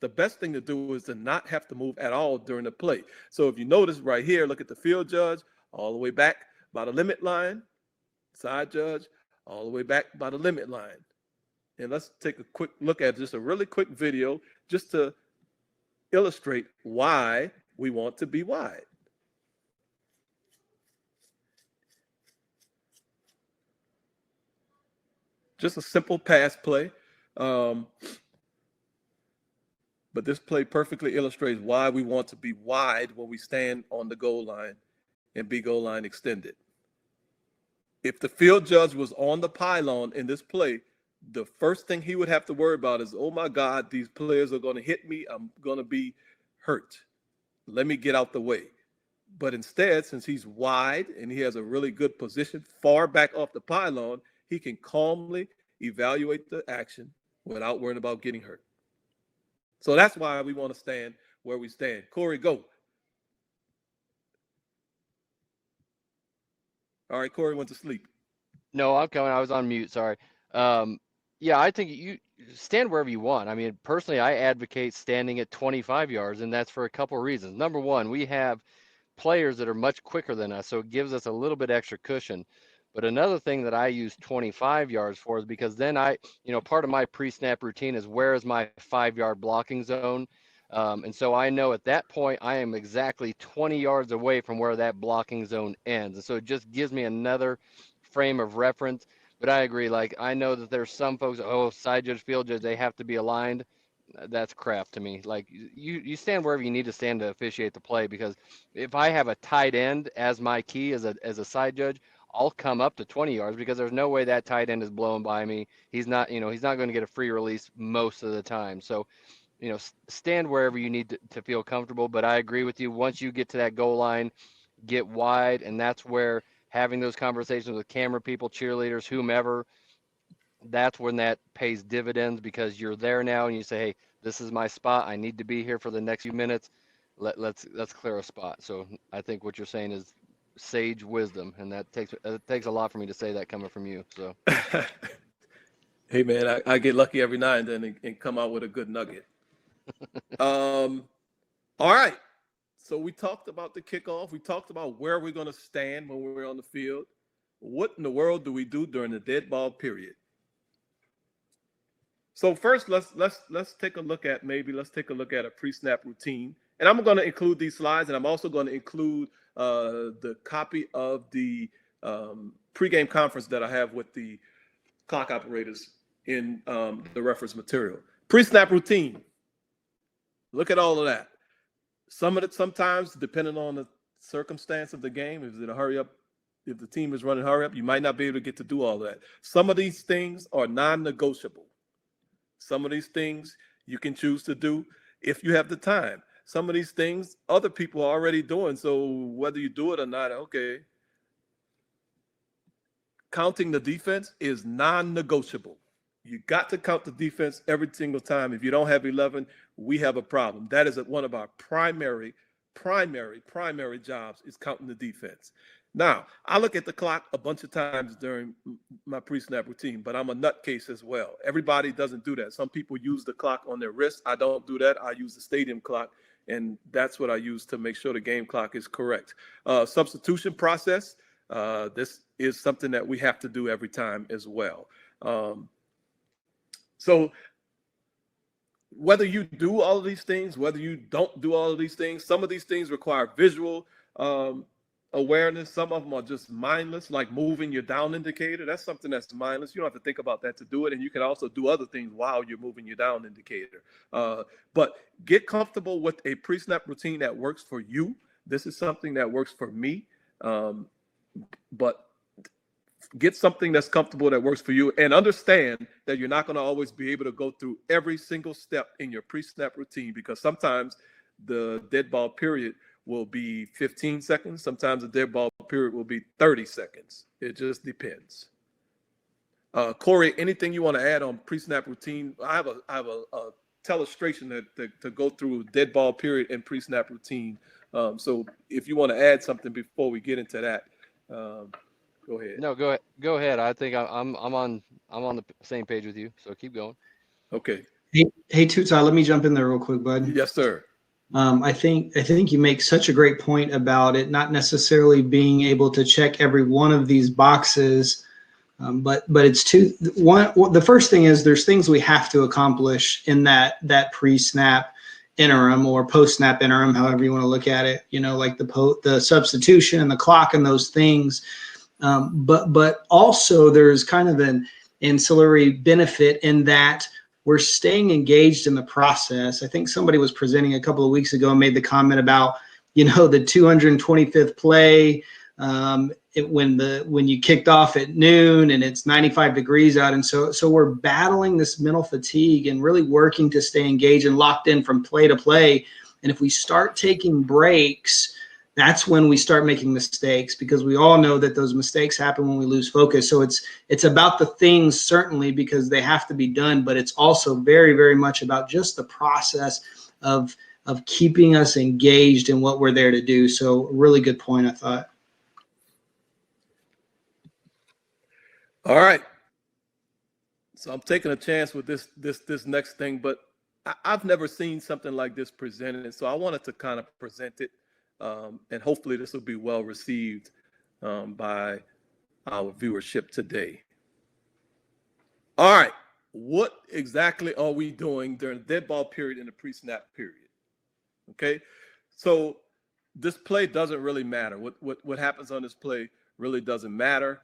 The best thing to do is to not have to move at all during the play. So if you notice right here, look at the field judge all the way back by the limit line, side judge all the way back by the limit line. And let's take a quick look at just a really quick video just to illustrate why we want to be wide. Just a simple pass play. But this play perfectly illustrates why we want to be wide when we stand on the goal line and be goal line extended. If the field judge was on the pylon in this play, the first thing he would have to worry about is, oh my God, these players are going to hit me. I'm going to be hurt. Let me get out the way. But instead, since he's wide and he has a really good position far back off the pylon, he can calmly evaluate the action without worrying about getting hurt. So that's why we want to stand where we stand. Corey, go. All right, Corey went to sleep. No, I'm coming. I was on mute. Sorry. Yeah, I think you stand wherever you want. I mean, personally, I advocate standing at 25 yards, and that's for a couple of reasons. Number one, we have players that are much quicker than us, so it gives us a little bit extra cushion. But another thing that I use 25 yards for is because then part of my pre-snap routine is where is my 5-yard blocking zone. And so I know at that point, I am exactly 20 yards away from where that blocking zone ends. And so it just gives me another frame of reference. But I agree, like, I know that there's some folks, side judge, field judge, they have to be aligned. That's crap to me. Like, you stand wherever you need to stand to officiate the play, because if I have a tight end as my key as a side judge, I'll come up to 20 yards because there's no way that tight end is blowing by me. He's not going to get a free release most of the time. So, stand wherever you need to feel comfortable. But I agree with you. Once you get to that goal line, get wide, and that's where having those conversations with camera people, cheerleaders, whomever, that's when that pays dividends, because you're there now and you say, hey, this is my spot. I need to be here for the next few minutes. Let's clear a spot. So I think what you're saying is sage wisdom, and that takes a lot for me to say that coming from you. So Hey man, I get lucky every now and then and come out with a good nugget. All right. So we talked about the kickoff. We talked about where we're going to stand when we're on the field. What in the world do we do during the dead ball period? So first, let's take a look at a pre-snap routine. And I'm going to include these slides, and I'm also going to include the copy of the pregame conference that I have with the clock operators in the reference material. Pre-snap routine. Look at all of that. Sometimes, depending on the circumstance of the game, if the team is running hurry up, you might not be able to get to do all that. Some of these things are non-negotiable. Some of these things you can choose to do if you have the time. Some of these things other people are already doing, so whether you do it or not, okay. Counting the defense is non-negotiable. You got to count the defense every single time. If you don't have 11, we have a problem. That is one of our primary jobs, is counting the defense. Now, I look at the clock a bunch of times during my pre-snap routine, but I'm a nutcase as well. Everybody doesn't do that. Some people use the clock on their wrist. I don't do that. I use the stadium clock, and that's what I use to make sure the game clock is correct. Substitution process. This is something that we have to do every time as well. So whether you do all of these things, whether you don't do all of these things, some of these things require visual awareness. Some of them are just mindless, like moving your down indicator. That's something that's mindless. You don't have to think about that to do it. And you can also do other things while you're moving your down indicator. But get comfortable with a pre-snap routine that works for you. This is something that works for me. But get something that's comfortable that works for you, and understand that you're not going to always be able to go through every single step in your pre-snap routine, because sometimes the dead ball period will be 15 seconds. Sometimes the dead ball period will be 30 seconds. It just depends. Corey, anything you want to add on pre-snap routine? I have a illustration to go through dead ball period and pre-snap routine. So if you want to add something before we get into that, go ahead. No, go ahead. I think I'm on the same page with you. So keep going. Okay. Hey, Tutai, let me jump in there real quick, bud. Yes, sir. I think you make such a great point about it not necessarily being able to check every one of these boxes, but it's the first thing is there's things we have to accomplish in that pre-snap interim or post-snap interim, however you want to look at it. You know, like the substitution and the clock and those things. But also there's kind of an ancillary benefit in that we're staying engaged in the process. I think somebody was presenting a couple of weeks ago and made the comment about, the 225th play, when you kicked off at noon and it's 95 degrees out. And so we're battling this mental fatigue and really working to stay engaged and locked in from play to play. And if we start taking breaks, that's when we start making mistakes, because we all know that those mistakes happen when we lose focus. So it's about the things, certainly, because they have to be done, but it's also very, very much about just the process of keeping us engaged in what we're there to do. So really good point, I thought. All right. So I'm taking a chance with this next thing, but I've never seen something like this presented. So I wanted to kind of present it. And hopefully this will be well received by our viewership today. All right, what exactly are we doing during the dead ball period and the pre-snap period? Okay, so this play doesn't really matter. What happens on this play really doesn't matter,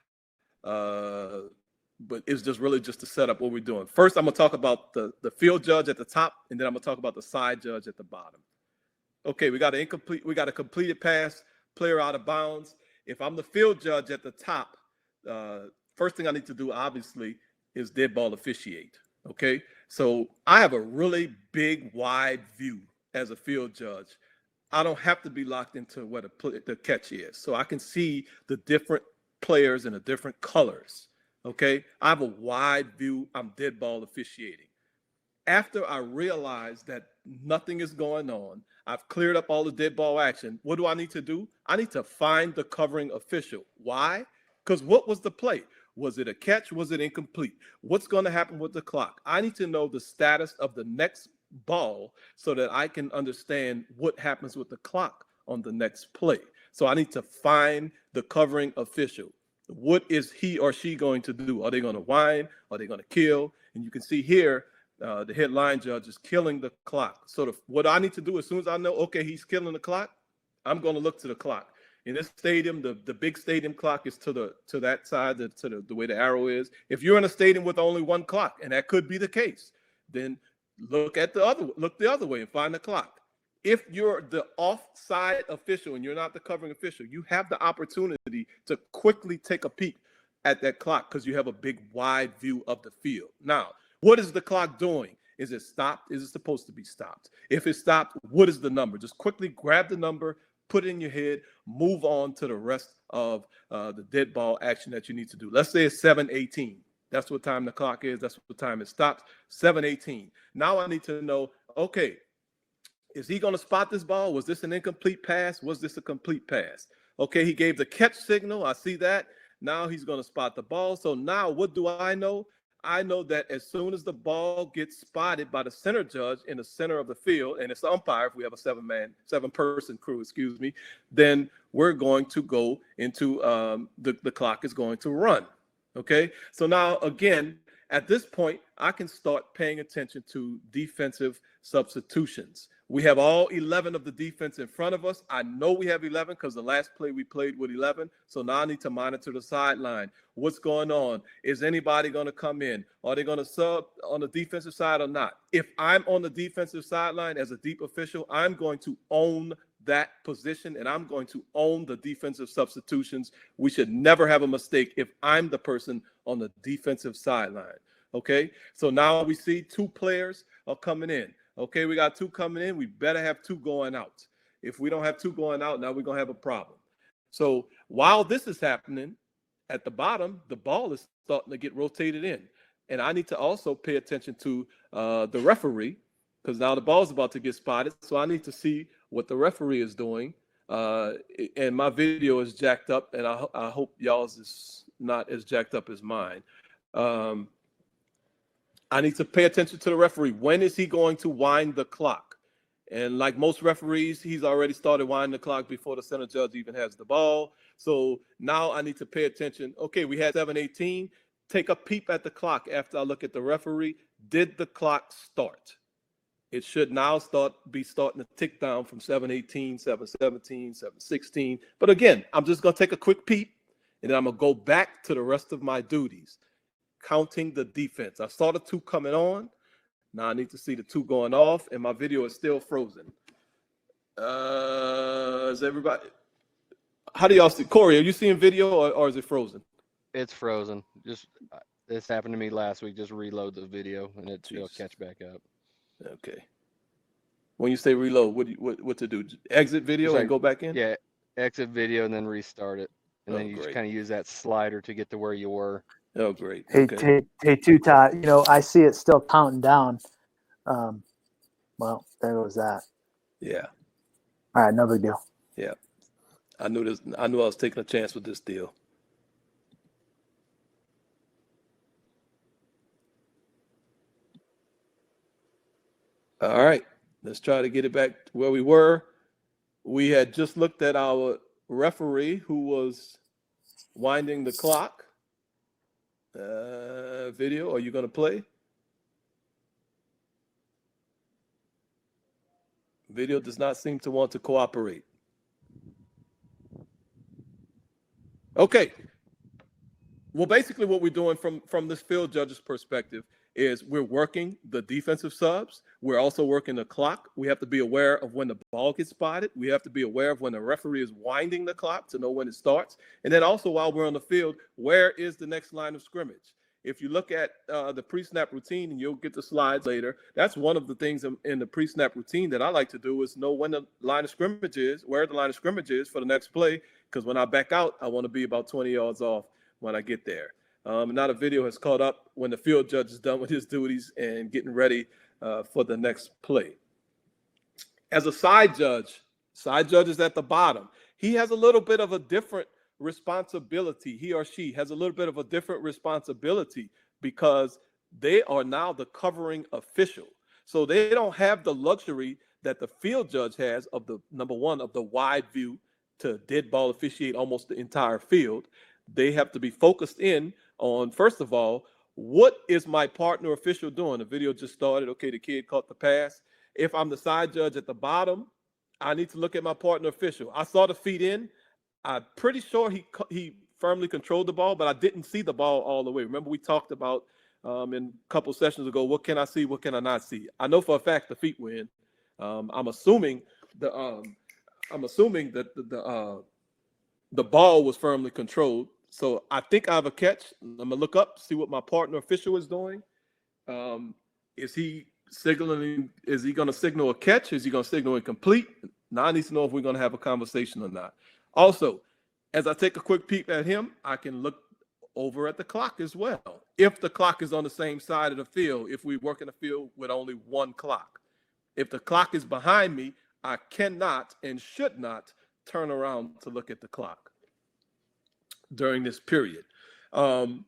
but it's just really just to set up what we're doing. First, I'm gonna talk about the field judge at the top, and then I'm gonna talk about the side judge at the bottom. Okay, we got a completed pass, player out of bounds. If I'm the field judge at the top, first thing I need to do, obviously, is dead ball officiate. Okay, so I have a really big, wide view as a field judge. I don't have to be locked into where the catch is, so I can see the different players in the different colors. Okay, I have a wide view. I'm dead ball officiating. After I realize that nothing is going on, I've cleared up all the dead ball action. What do I need to do? I need to find the covering official. Why? Because what was the play? Was it a catch? Was it incomplete? What's going to happen with the clock? I need to know the status of the next ball so that I can understand what happens with the clock on the next play. So I need to find the covering official. What is he or she going to do? Are they going to whine? Are they going to kill? And you can see here, the headline judge is killing the clock. So what I need to do as soon as I know, okay, he's killing the clock, I'm going to look to the clock. In this stadium, the big stadium clock is to that side, to the way the arrow is. If you're in a stadium with only one clock, and that could be the case, then look the other way and find the clock. If you're the offside official and you're not the covering official, you have the opportunity to quickly take a peek at that clock because you have a big wide view of the field. Now, what is the clock doing? Is it stopped? Is it supposed to be stopped? If it's stopped, what is the number? Just quickly grab the number, put it in your head, move on to the rest of the dead ball action that you need to do. Let's say it's 7:18. That's what time the clock is. That's what time it stops. 7:18. Now I need to know, okay, is he going to spot this ball? Was this an incomplete pass? Was this a complete pass? Okay, he gave the catch signal. I see that. Now he's going to spot the ball. So now what do I know? I know that as soon as the ball gets spotted by the center judge in the center of the field, and it's the umpire, if we have a seven-person crew, then we're going to go into the clock is going to run. Okay, so now again, at this point, I can start paying attention to defensive substitutions. We have all 11 of the defense in front of us. I know we have 11 because the last play we played with 11. So now I need to monitor the sideline. What's going on? Is anybody going to come in? Are they going to sub on the defensive side or not? If I'm on the defensive sideline as a deep official, I'm going to own that position and I'm going to own the defensive substitutions. We should never have a mistake if I'm the person on the defensive sideline. Okay, so now we see 2 players are coming in. Okay, we got 2 coming in. We better have 2 going out. If we don't have 2 going out, now we're going to have a problem. So while this is happening, at the bottom, the ball is starting to get rotated in. And I need to also pay attention to the referee because now the ball's about to get spotted. So I need to see what the referee is doing. And my video is jacked up, and I hope y'all's is not as jacked up as mine. I need to pay attention to the referee. When is he going to wind the clock? And like most referees, he's already started winding the clock before the center judge even has the ball. So now I need to pay attention. Okay, we had 7:18. Take a peep at the clock after I look at the referee. Did the clock start? It should now be starting to tick down from 7:18, 7:17, 7:16. But again, I'm just going to take a quick peep, and then I'm going to go back to the rest of my duties. Counting the defense. I saw the 2 coming on. Now I need to see the 2 going off, and my video is still frozen. Is everybody? How do y'all see? Corey, are you seeing video or is it frozen? It's frozen. Just this happened to me last week. Just reload the video and it'll catch back up. Okay. When you say reload, what to do? Exit video and go back in? Yeah, exit video and then restart it, and then you just great. kind of use that slider to get to where you were. Oh, great. Hey, Okay. hey, Todd, you know, I see it still counting down. Well, there goes that. Yeah. All right, no big deal. Yeah. I knew I was taking a chance with this deal. All right. Let's try to get it back to where we were. We had just looked at our referee who was winding the clock. Video, are you going to play? Video does not seem to want to cooperate. Okay. Well, basically what we're doing from this field judge's perspective is we're working the defensive subs. We're also working the clock. We have to be aware of when the ball gets spotted. We have to be aware of when the referee is winding the clock to know when it starts. And then also while we're on the field, where is the next line of scrimmage? If you look at the pre-snap routine, and you'll get the slides later, that's one of the things in the pre-snap routine that I like to do is know when the line of scrimmage is, where the line of scrimmage is for the next play, because when I back out, I want to be about 20 yards off when I get there. Now the video has caught up when the field judge is done with his duties and getting ready for the next play. As a side judge is at the bottom. He has a little bit of a different responsibility. He or she has a little bit of a different responsibility because they are now the covering official. So they don't have the luxury that the field judge has of the number one, of the wide view to dead ball officiate almost the entire field. They have to be focused in on, first of all, what is my partner official doing? The video just started. Okay, the kid caught the pass. If I'm the side judge at the bottom, I need to look at my partner official. I saw the feet in. I'm pretty sure he firmly controlled the ball, but I didn't see the ball all the way. Remember, we talked about in a couple sessions ago, what can I see, what can I not see? I know for a fact the feet were in. I'm assuming that the ball was firmly controlled. So I think I have a catch. I'm gonna look up, see what my partner official is doing. Is he signaling? Is he gonna signal a catch? Is he gonna signal incomplete? Now I need to know if we're gonna have a conversation or not. Also, as I take a quick peek at him, I can look over at the clock as well. If the clock is on the same side of the field, if we work in a field with only one clock. If the clock is behind me, I cannot and should not turn around to look at the clock during this period. And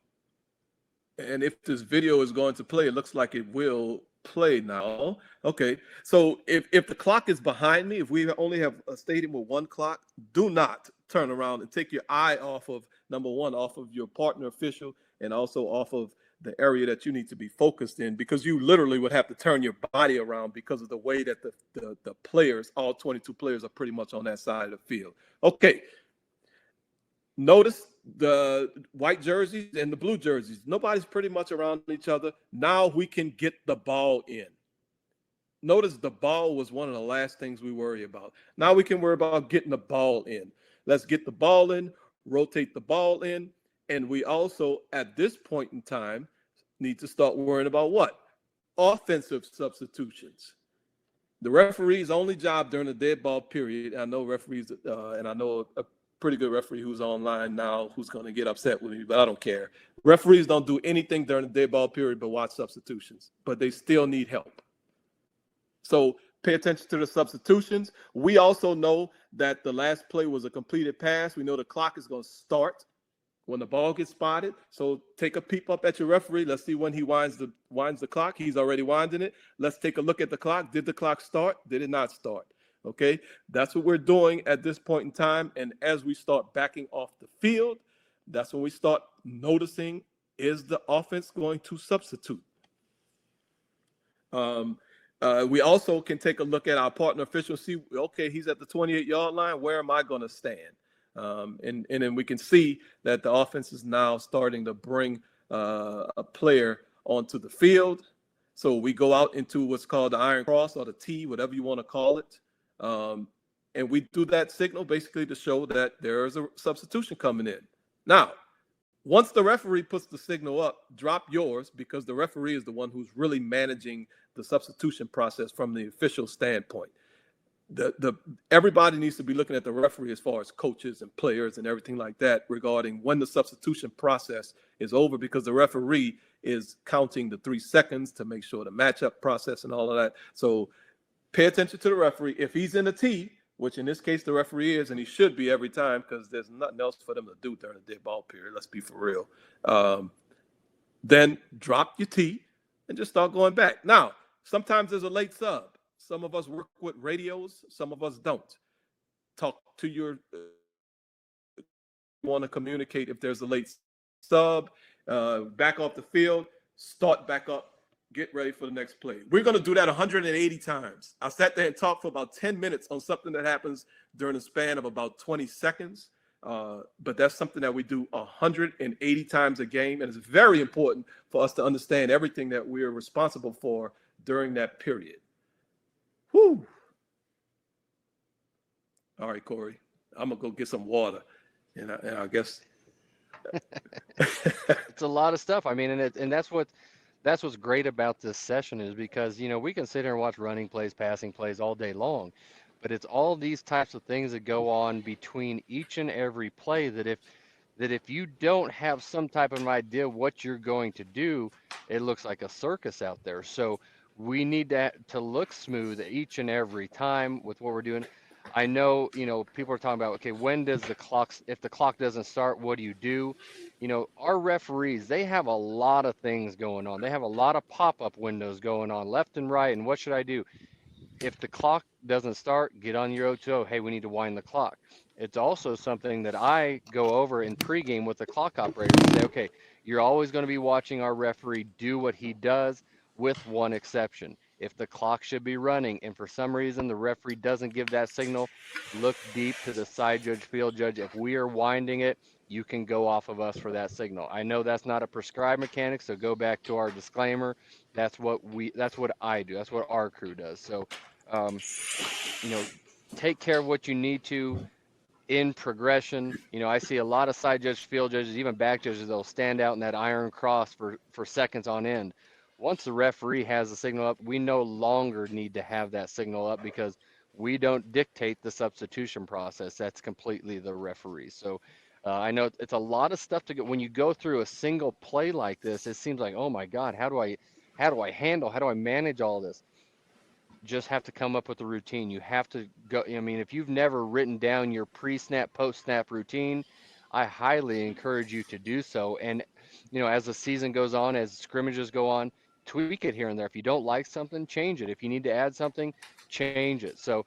if this video is going to play, it looks like it will play now. Okay, so if the clock is behind me, if we only have a stadium with one clock, do not turn around and take your eye off of, number one, off of your partner official and also off of the area that you need to be focused in, because you literally would have to turn your body around because of the way that the players, all 22 players, are pretty much on that side of the field. Okay. Notice the white jerseys and the blue jerseys. Nobody's pretty much around each other. Now we can get the ball in. Notice the ball was one of the last things we worry about. Now we can worry about getting the ball in. Let's get the ball in, rotate the ball in. And we also, at this point in time, need to start worrying about what? Offensive substitutions. The referee's only job during the dead ball period, I know referees, and I know a pretty good referee who's online now who's going to get upset with me, but I don't care. Referees don't do anything during the dead ball period but watch substitutions, but they still need help. So pay attention to the substitutions. We also know that the last play was a completed pass. We know the clock is going to start when the ball gets spotted. So take a peep up at your referee. Let's see when he winds the clock. He's already winding it. Let's take a look at the clock. Did the clock start? Did it not start? Okay, that's what we're doing at this point in time. And as we start backing off the field, that's when we start noticing, is the offense going to substitute? We also can take a look at our partner official, see, okay, he's at the 28-yard line. Where am I going to stand? And then we can see that the offense is now starting to bring a player onto the field. So we go out into what's called the iron cross or the T, whatever you want to call it. And we do that signal basically to show that there is a substitution coming in. Now, once the referee puts the signal up, drop yours, because the referee is the one who's really managing the substitution process from the official standpoint. Everybody needs to be looking at the referee as far as coaches and players and everything like that regarding when the substitution process is over, because the referee is counting the 3 seconds to make sure the matchup process and all of that. So pay attention to the referee. If he's in the T, which in this case the referee is, and he should be every time, because there's nothing else for them to do during the dead ball period. Let's be for real. Then drop your T and just start going back. Now, sometimes there's a late sub. Some of us work with radios. Some of us don't. Talk to your want to communicate if there's a late sub. Back off the field. Start back up. Get ready for the next play. We're going to do that 180 times. I sat there and talked for about 10 minutes on something that happens during a span of about 20 seconds. But that's something that we do 180 times a game. And it's very important for us to understand everything that we are responsible for during that period. Whew. All right, Corey, I'm going to go get some water. And I guess. It's a lot of stuff. I mean, and that's what's great about this session, is because, we can sit here and watch running plays, passing plays all day long, but it's all these types of things that go on between each and every play that if you don't have some type of idea what you're going to do, it looks like a circus out there. So we need to look smooth each and every time with what we're doing. I know, people are talking about, okay, when does if the clock doesn't start, what do you do? Our referees, they have a lot of things going on. They have a lot of pop-up windows going on left and right. And what should I do? If the clock doesn't start, get on your O2O. Hey, we need to wind the clock. It's also something that I go over in pregame with the clock operator and say, okay, you're always going to be watching our referee do what he does, with one exception. If the clock should be running and for some reason the referee doesn't give that signal, look deep to the side judge, field judge. If we are winding it, you can go off of us for that signal. I know that's not a prescribed mechanic, so go back to our disclaimer. That's what I do. That's what our crew does. So, take care of what you need to in progression. I see a lot of side judges, field judges, even back judges, they'll stand out in that iron cross for seconds on end. Once the referee has the signal up, we no longer need to have that signal up, because we don't dictate the substitution process. That's completely the referee. So I know it's a lot of stuff to get. When you go through a single play like this, it seems like, oh my God, how do I manage all this? Just have to come up with a routine. You have to go. If you've never written down your pre-snap, post-snap routine, I highly encourage you to do so. And, as the season goes on, as scrimmages go on, tweak it here and there. If you don't like something, change it. If you need to add something, change it. So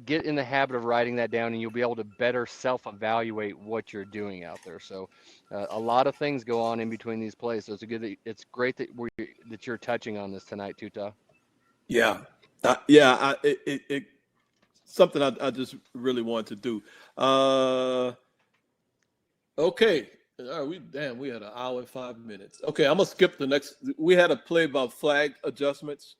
get in the habit of writing that down, and you'll be able to better self-evaluate what you're doing out there. So a lot of things go on in between these plays. So it's great that you're touching on this tonight, Tuta. Yeah, it something I just really wanted to do. Okay. All right, we had an hour and 5 minutes. Okay, I'm gonna skip the next. We had a play about flag adjustments.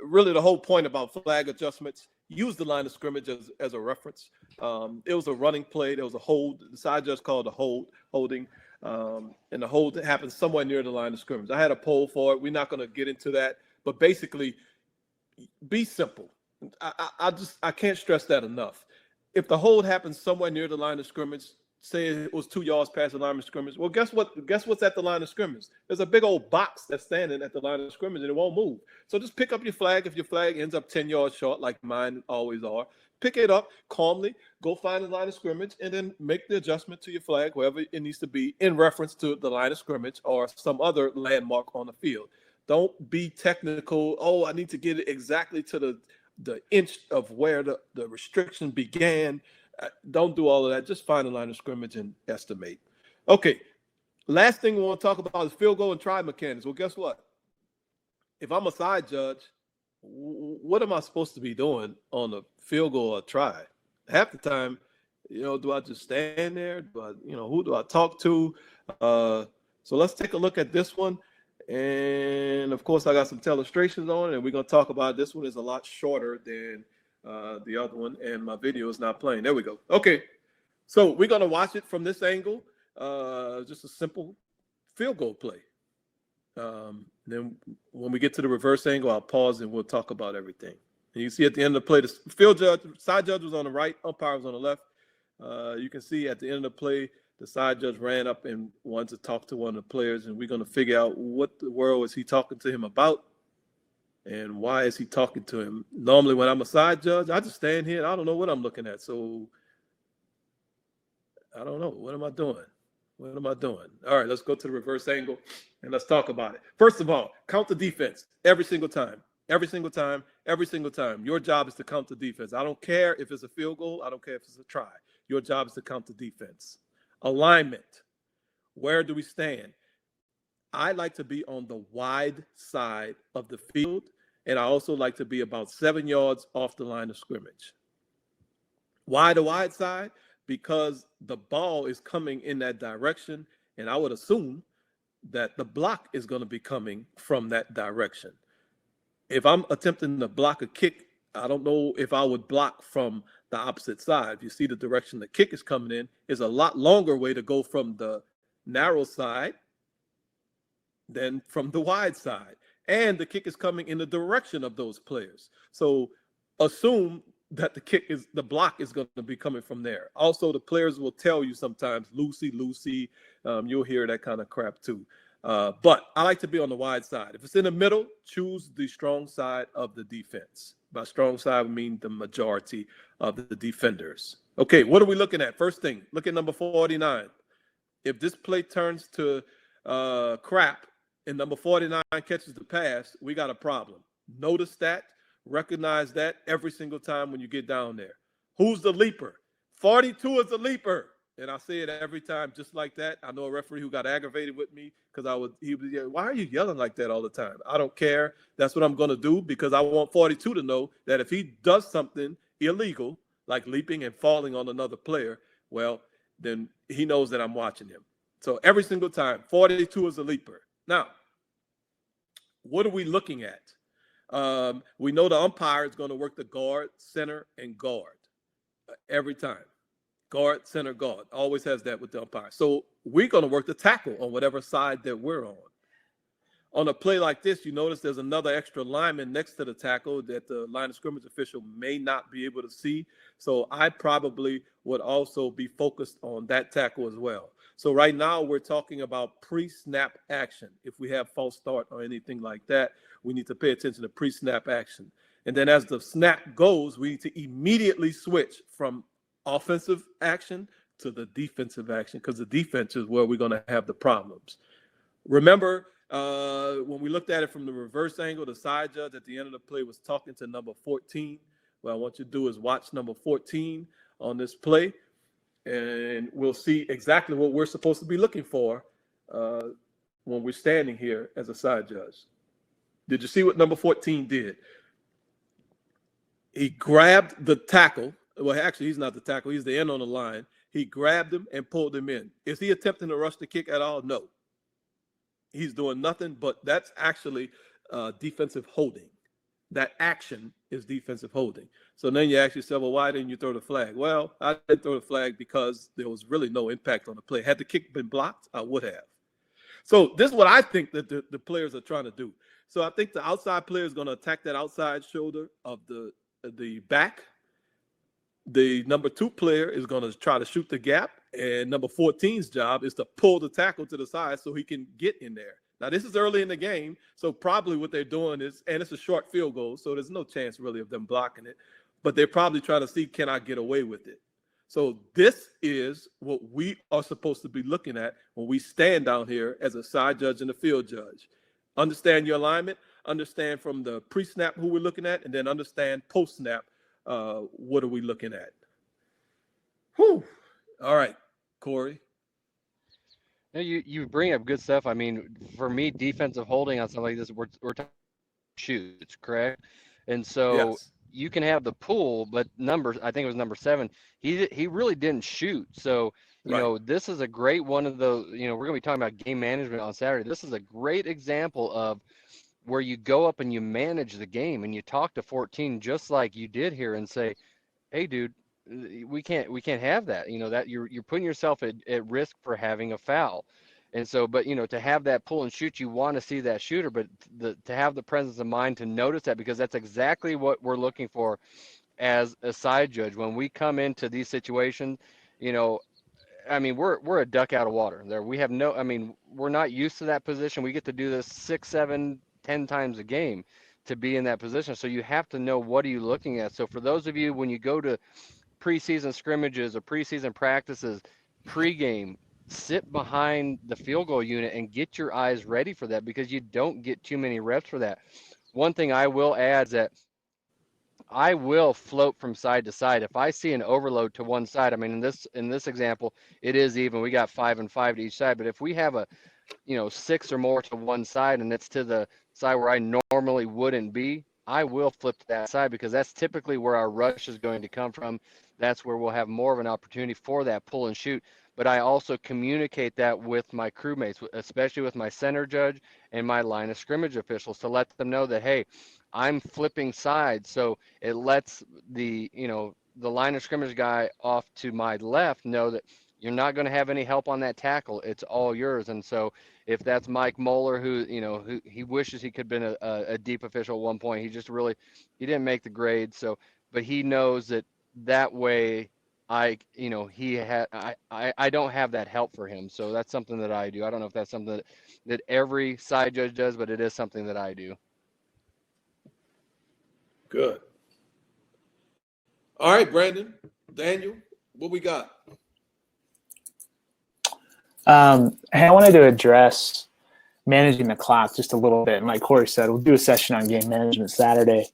Really, the whole point about flag adjustments, use the line of scrimmage as a reference. It was a running play. There was a hold. The side judge called a holding, and the hold happened somewhere near the line of scrimmage. I had a poll for it. We're not gonna get into that, but basically, be simple. I can't stress that enough. If the hold happens somewhere near the line of scrimmage, say it was 2 yards past the line of scrimmage, well, guess what? Guess what's at the line of scrimmage? There's a big old box that's standing at the line of scrimmage, and it won't move. So just pick up your flag. If your flag ends up 10 yards short, like mine always are, pick it up calmly, go find the line of scrimmage, and then make the adjustment to your flag, wherever it needs to be, in reference to the line of scrimmage or some other landmark on the field. Don't be technical. Oh, I need to get it exactly to the inch of where the restriction began. Don't do all of that. Just find the line of scrimmage and estimate. Okay, last thing we want to talk about is field goal and try mechanics. Well, guess what? If I'm a side judge, what am I supposed to be doing on a field goal or try? Half the time, do I just stand there? Who do I talk to? So let's take a look at this one. And of course, I got some illustrations on it, and we're going to talk about it. This one is a lot shorter than the other one, and my video is not playing. There we go. Okay, so we're going to watch it from this angle. Just a simple field goal play. Then when we get to the reverse angle, I'll pause and we'll talk about everything. And you see at the end of the play, the side judge was on the right, umpire was on the left. You can see at the end of the play, the side judge ran up and wanted to talk to one of the players, and we're going to figure out what the world is he talking to him about and why is he talking to him. Normally, when I'm a side judge, I just stand here and I don't know what I'm looking at. So I don't know. What am I doing? What am I doing? All right, let's go to the reverse angle and let's talk about it. First of all, count the defense every single time. Every single time, every single time. Your job is to count the defense. I don't care if it's a field goal. I don't care if it's a try. Your job is to count the defense. Alignment. Where do we stand? I like to be on the wide side of the field, and I also like to be about 7 yards off the line of scrimmage. Why the wide side? Because the ball is coming in that direction, and I would assume that the block is going to be coming from that direction. If I'm attempting to block a kick, I don't know if I would block from the opposite side. If you see the direction the kick is coming in, is a lot longer way to go from the narrow side than from the wide side. And the kick is coming in the direction of those players. So assume that the block is going to be coming from there. Also, the players will tell you sometimes, loosey. You'll hear that kind of crap too. But I like to be on the wide side. If it's in the middle, choose the strong side of the defense. By strong side, I mean the majority of the defenders. Okay, what are we looking at? First thing, look at number 49. If this play turns to crap and number 49 catches the pass, we got a problem. Notice that. Recognize that every single time when you get down there. Who's the leaper? 42 is the leaper. And I say it every time just like that. I know a referee who got aggravated with me because he was yelling, why are you yelling like that all the time? I don't care. That's what I'm going to do because I want 42 to know that if he does something illegal, like leaping and falling on another player, well, then he knows that I'm watching him. So every single time, 42 is a leaper. Now, what are we looking at? We know the umpire is going to work the guard, center, and guard every time. Guard, center, guard. Always has that with the umpire. So we're going to work the tackle on whatever side that we're on. On a play like this, you notice there's another extra lineman next to the tackle that the line of scrimmage official may not be able to see. So I probably would also be focused on that tackle as well. So right now we're talking about pre-snap action. If we have false start or anything like that, we need to pay attention to pre-snap action. And then as the snap goes, we need to immediately switch from offensive action to the defensive action because the defense is where we're going to have the problems. Remember, when we looked at it from the reverse angle, the side judge at the end of the play was talking to number 14. What I want you to do is watch number 14 on this play, and we'll see exactly what we're supposed to be looking for when we're standing here as a side judge. Did you see what number 14 did? He grabbed the tackle. Well, actually, he's not the tackle. He's the end on the line. He grabbed him and pulled him in. Is he attempting to rush the kick at all? No. He's doing nothing, but that's actually defensive holding. That action is defensive holding. So then you ask yourself, well, why didn't you throw the flag? Well, I didn't throw the flag because there was really no impact on the play. Had the kick been blocked, I would have. So this is what I think that the players are trying to do. So I think the outside player is going to attack that outside shoulder of the back. The number 2 player is going to try to shoot the gap, and number 14's job is to pull the tackle to the side so he can get in there. Now, this is early in the game, so probably what they're doing is, and it's a short field goal, so there's no chance really of them blocking it, but they're probably trying to see, can I get away with it? So this is what we are supposed to be looking at when we stand down here as a side judge and a field judge. Understand your alignment, understand from the pre-snap who we're looking at, and then understand post-snap what are we looking at. Whew. All right, Corey. You bring up good stuff. I mean, for me, defensive holding on something like this, we're talking shoots, correct? And so Yes. you can have the pull, but I think it was number 7. He really didn't shoot. So, you Right. know, this is a great one of those, you know, we're going to be talking about game management on Saturday. This is a great example of where you go up and you manage the game and you talk to 14 just like you did here and say, hey, dude, we can't have that, you know, that you're putting yourself at risk for having a foul. And so, but you know, to have that pull and shoot, you want to see that shooter, but to have the presence of mind to notice that, because that's exactly what we're looking for as a side judge when we come into these situations. You know, I mean, we're a duck out of water there. We have no, I mean, we're not used to that position. We get to do this 6, 7, 10 times a game to be in that position. So you have to know, what are you looking at? So for those of you, when you go to preseason scrimmages or preseason practices, pregame, sit behind the field goal unit and get your eyes ready for that, because you don't get too many reps for that. One thing I will add is that I will float from side to side. If I see an overload to one side, I mean, in this example, it is even. We got 5 and 5 to each side. But if we have a, you know, 6 or more to one side and it's to the side where I normally wouldn't be, I will flip to that side, because that's typically where our rush is going to come from. That's where we'll have more of an opportunity for that pull and shoot. But I also communicate that with my crewmates, especially with my center judge and my line of scrimmage officials, to let them know that, hey, I'm flipping sides. So it lets the, you know, the line of scrimmage guy off to my left know that you're not going to have any help on that tackle. It's all yours. And so if that's Mike Moeller, who, you know, who he wishes he could have been a deep official at one point, he just really, he didn't make the grade. So, but he knows that way I don't have that help for him. So that's something that I do. I don't know if that's something that every side judge does, but it is something that I do. Good. All right, Brandon, Daniel, what we got? Hey, I wanted to address managing the clock just a little bit. And like Corey said, we'll do a session on game management Saturday.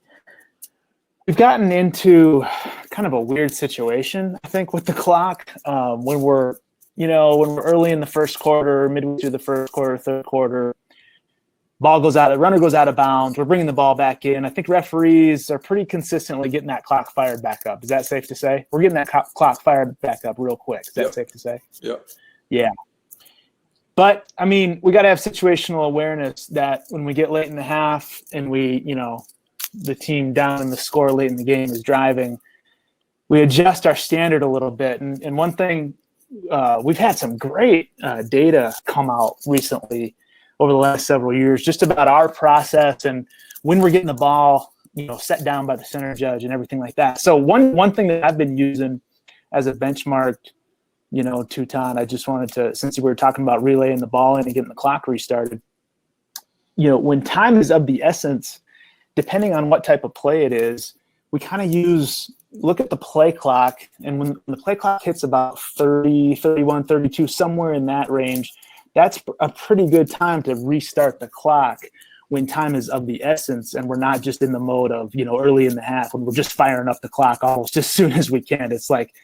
We've gotten into kind of a weird situation, I think, with the clock when we're early in the first quarter, midway through the first quarter, third quarter, the runner goes out of bounds. We're bringing the ball back in. I think referees are pretty consistently getting that clock fired back up. Is that safe to say? We're getting that clock fired back up real quick. Is that safe to say? Yep. Yeah. But, I mean, we got to have situational awareness that when we get late in the half and the team down in the score late in the game is driving, we adjust our standard a little bit. And one thing, we've had some great data come out recently over the last several years just about our process and when we're getting the ball, set down by the center judge and everything like that. So one thing that I've been using as a benchmark, Teuton, I just wanted to, since we were talking about relaying the ball in and getting the clock restarted, when time is of the essence, depending on what type of play it is, we kind of look at the play clock, and when the play clock hits about 30, 31, 32, somewhere in that range, that's a pretty good time to restart the clock. when time is of the essence and we're not just in the mode of, early in the half when we're just firing up the clock almost as soon as we can. It's like,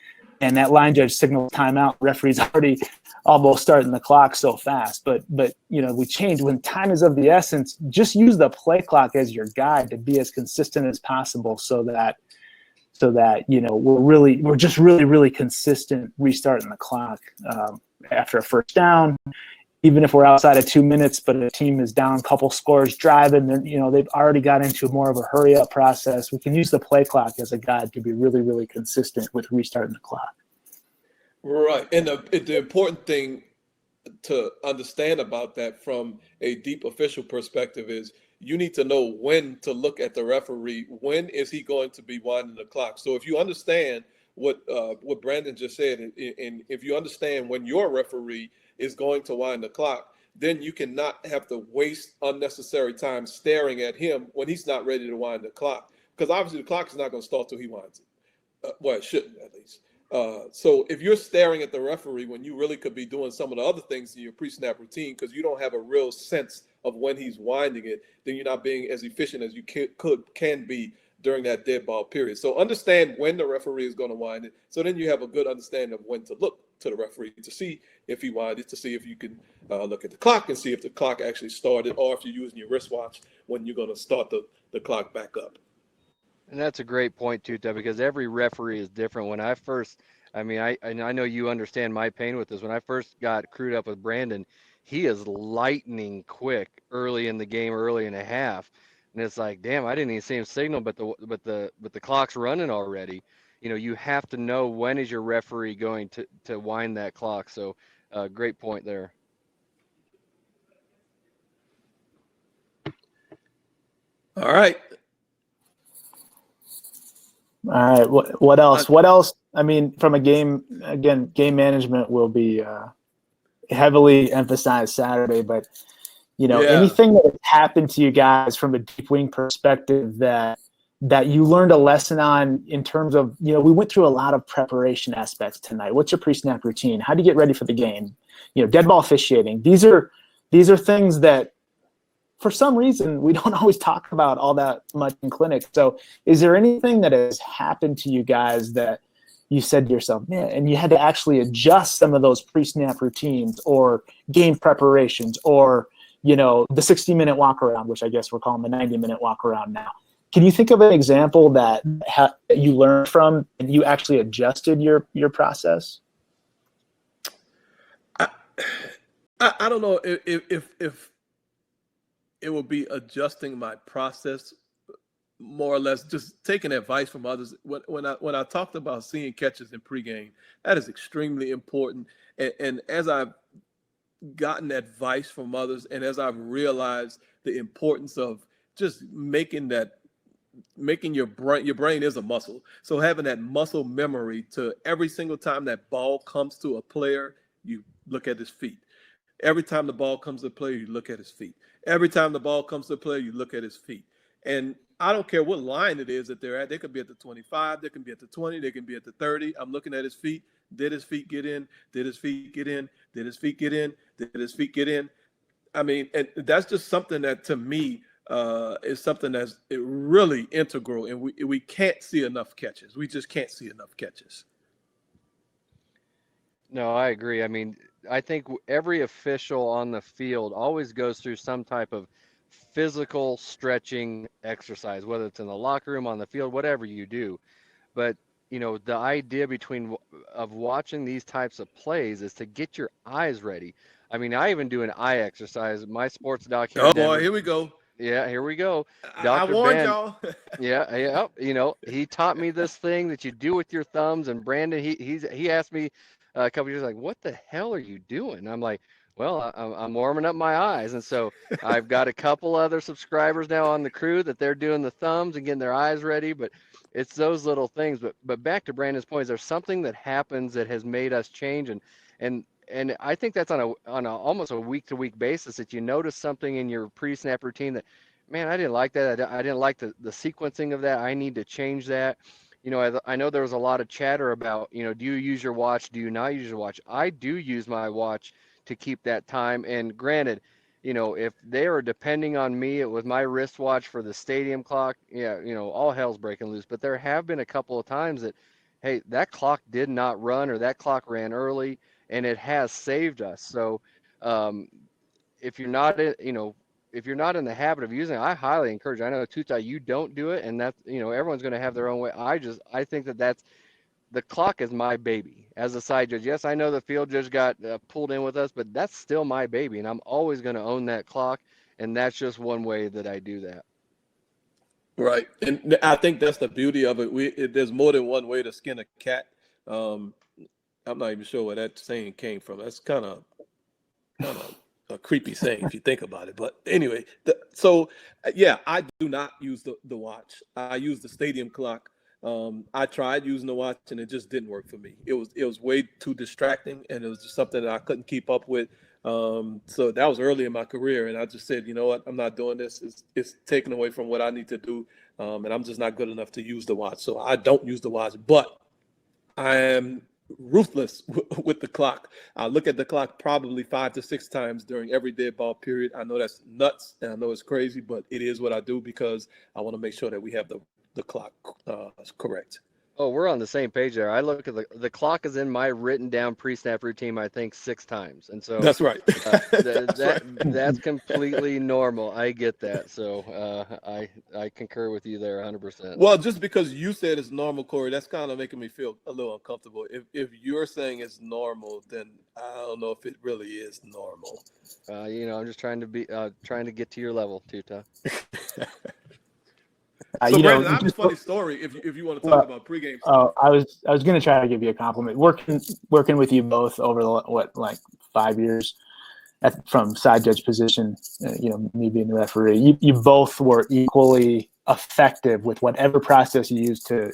and that line judge signals timeout, referee's already almost starting the clock so fast. But we change when time is of the essence. Just use the play clock as your guide to be as consistent as possible, so that we're just really consistent restarting the clock after a first down. Even if we're outside of 2 minutes, but a team is down a couple scores driving, they've already got into more of a hurry up process. We can use the play clock as a guide to be really consistent with restarting the clock. Right. And the important thing to understand about that from a deep official perspective is you need to know when to look at the referee. When is he going to be winding the clock? So if you understand what Brandon just said, and if you understand when your referee is going to wind the clock, then you cannot have to waste unnecessary time staring at him when he's not ready to wind the clock. Because obviously the clock is not going to start till he winds it. Well, it shouldn't, at least. So if you're staring at the referee when you really could be doing some of the other things in your pre-snap routine because you don't have a real sense of when he's winding it, then you're not being as efficient as you can be during that dead ball period. So understand when the referee is going to wind it. So then you have a good understanding of when to look to the referee to see if he winded, to see if you can look at the clock and see if the clock actually started, or if you're using your wristwatch when you're going to start the clock back up. And that's a great point too, Ted, because every referee is different. When I first, I know you understand my pain with this. When I first got crewed up with Brandon, he is lightning quick early in the game, early in a half. And it's like, damn, I didn't even see him signal, but the clock's running already. You have to know when is your referee going to wind that clock. So great point there. All right. All right. What else? What else? I mean, from a game management will be heavily emphasized Saturday, but anything that has happened to you guys from a deep wing perspective that you learned a lesson on in terms of, we went through a lot of preparation aspects tonight. What's your pre-snap routine? How do you get ready for the game? Dead ball officiating. These are things that for some reason we don't always talk about all that much in clinic. So is there anything that has happened to you guys that you said to yourself, man, and you had to actually adjust some of those pre-snap routines or game preparations or, the 60-minute walk around, which I guess we're calling the 90-minute walk around now? Can you think of an example that you learned from and you actually adjusted your process? I don't know if it will be adjusting my process, more or less just taking advice from others. When I talked about seeing catches in pregame, that is extremely important. And as I've gotten advice from others, and as I've realized the importance of just making your brain is a muscle. So having that muscle memory to every single time that ball comes to a player, you look at his feet. Every time the ball comes to a player, you look at his feet. Every time the ball comes to a player, you look at his feet. And I don't care what line it is that they're at. They could be at the 25, they can be at the 20, they can be at the 30. I'm looking at his feet. Did his feet get in? Did his feet get in? Did his feet get in? Did his feet get in? I mean, and that's just something that to me is something that's really integral, and we can't see enough catches. We just can't see enough catches. No, I agree. I mean, I think every official on the field always goes through some type of physical stretching exercise, whether it's in the locker room, on the field, whatever you do. But, the idea of watching these types of plays is to get your eyes ready. I mean, I even do an eye exercise. My sports doc here. Oh, boy, here we go. Yeah, here we go. I warned y'all. Yeah. He taught me this thing that you do with your thumbs. And Brandon, he asked me a couple years like, what the hell are you doing? And I'm like, well, I'm warming up my eyes. And so I've got a couple other subscribers now on the crew that they're doing the thumbs and getting their eyes ready. But it's those little things. But back to Brandon's point, there's something that happens that has made us change. And I think that's on a almost a week-to-week basis that you notice something in your pre-snap routine that, man, I didn't like that. I didn't like the sequencing of that. I need to change that. I know there was a lot of chatter about, do you use your watch? Do you not use your watch? I do use my watch to keep that time. And granted, if they are depending on me with my wristwatch for the stadium clock, yeah, all hell's breaking loose. But there have been a couple of times that, hey, that clock did not run or that clock ran early, and it has saved us. So, um, if you're not, if you're not in the habit of using it, I highly encourage. I know Tuta, you don't do it, and that's, everyone's going to have their own way. I think that's the clock is my baby as a side judge. Yes, I know the field judge got pulled in with us, but that's still my baby, and I'm always going to own that clock. And that's just one way that I do that. Right, and I think that's the beauty of it. There's more than one way to skin a cat. I'm not even sure where that saying came from. That's kind of a creepy saying if you think about it. But anyway, I do not use the watch. I use the stadium clock. I tried using the watch and it just didn't work for me. It was way too distracting, and it was just something that I couldn't keep up with. So that was early in my career, and I just said, you know what, I'm not doing this. It's taken away from what I need to do, and I'm just not good enough to use the watch. So I don't use the watch, but I am ruthless with the clock. I look at the clock probably 5 to 6 times during every dead ball period. I know that's nuts, and I know it's crazy, but it is what I do because I want to make sure that we have the clock correct. Oh, we're on the same page there. I look at the clock is in my written down pre-snap routine, I think 6 times. And so that's right. That's completely normal. I get that. So I concur with you there 100%. Well, just because you said it's normal, Corey, that's kind of making me feel a little uncomfortable. If you're saying it's normal, then I don't know if it really is normal. I'm just trying to get to your level, Tuta. So Brandon, I have a funny story if you want to talk about pregame stuff. I was going to try to give you a compliment. Working with you both over like 5 years from side judge position, me being the referee, you both were equally effective with whatever process you used to,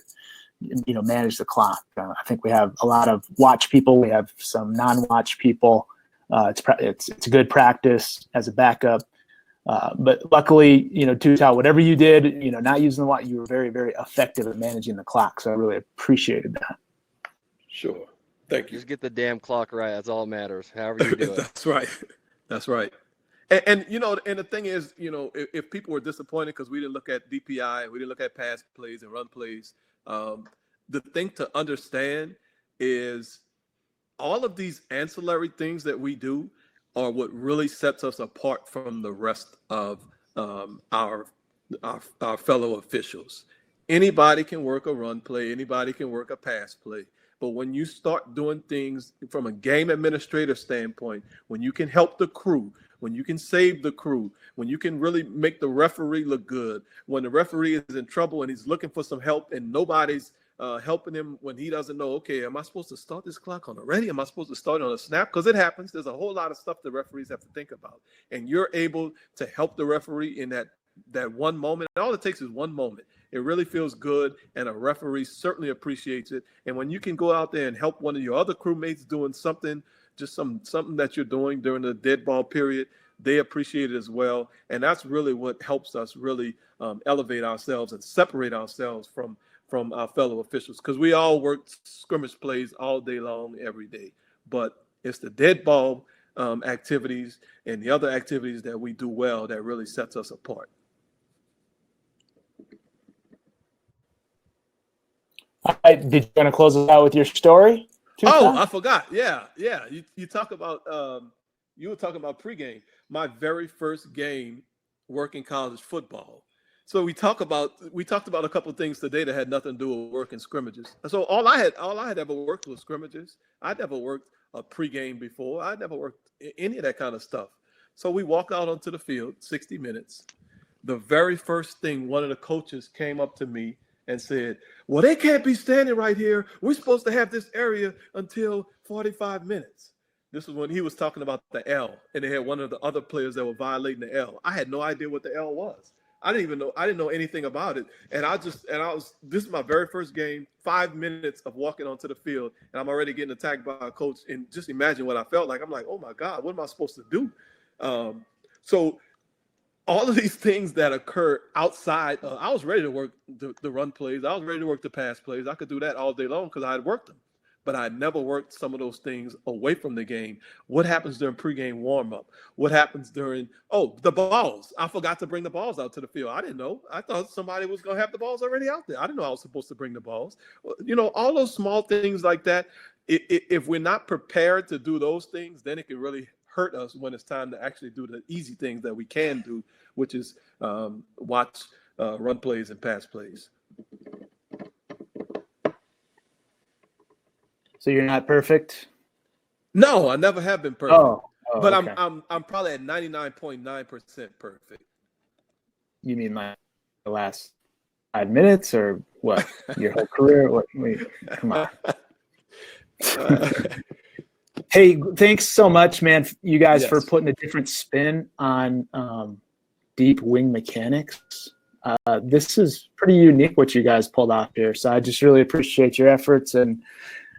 manage the clock. I think we have a lot of watch people. We have some non-watch people. It's a good practice as a backup. But luckily, Tuta, whatever you did, not using the watch, you were very, very effective at managing the clock. So I really appreciated that. Sure. Thank you. Just get the damn clock right. That's all that matters. However you do it. That's right. That's right. And the thing is, if people were disappointed because we didn't look at DPI, we didn't look at pass plays and run plays, the thing to understand is all of these ancillary things that we do are what really sets us apart from the rest of our fellow officials. Anybody can work a run play. Anybody can work a pass play. But when you start doing things from a game administrative standpoint, when you can help the crew, when you can save the crew, when you can really make the referee look good, when the referee is in trouble and he's looking for some help and nobody's helping him when he doesn't know, okay, am I supposed to start this clock on a ready? Am I supposed to start on a snap? Because it happens. There's a whole lot of stuff the referees have to think about. And you're able to help the referee in that one moment. And all it takes is one moment. It really feels good, and a referee certainly appreciates it. And when you can go out there and help one of your other crewmates doing something, just something that you're doing during the dead ball period, they appreciate it as well. And that's really what helps us really elevate ourselves and separate ourselves from our fellow officials, because we all work scrimmage plays all day long, every day. But it's the dead ball activities and the other activities that we do well that really sets us apart. Did you want to close it out with your story? Oh, I forgot. Yeah. You talk about you were talking about pregame. My very first game working college football. So we talked about a couple of things today that had nothing to do with working scrimmages. So all I had ever worked was scrimmages. I'd never worked a pregame before. I'd never worked any of that kind of stuff. So we walk out onto the field, 60 minutes. The very first thing, one of the coaches came up to me and said, well, they can't be standing right here. We're supposed to have this area until 45 minutes. This was when he was talking about the L, and they had one of the other players that were violating the L. I had no idea what the L was. I didn't know anything about it. This is my very first game, 5 minutes of walking onto the field, and I'm already getting attacked by a coach. And just imagine what I felt like. I'm like, oh my God, what am I supposed to do? So all of these things that occur outside, I was ready to work the run plays. I was ready to work the pass plays. I could do that all day long because I had worked them. but I never worked some of those things away from the game. What happens during pregame warmup? What happens during, the balls? I forgot to bring the balls out to the field. I didn't know. I thought somebody was going to have the balls already out there. I didn't know I was supposed to bring the balls. All those small things like that. If we're not prepared to do those things, then it can really hurt us when it's time to actually do the easy things that we can do, which is watch run plays and pass plays. So you're not perfect? No, I never have been perfect. But okay. I'm probably at 99.9% perfect. You mean like the last 5 minutes or what? Your whole career? What? Wait, come on. Hey, thanks so much, man, you guys, for putting a different spin on deep wing mechanics. This is pretty unique what you guys pulled off here. So I just really appreciate your efforts and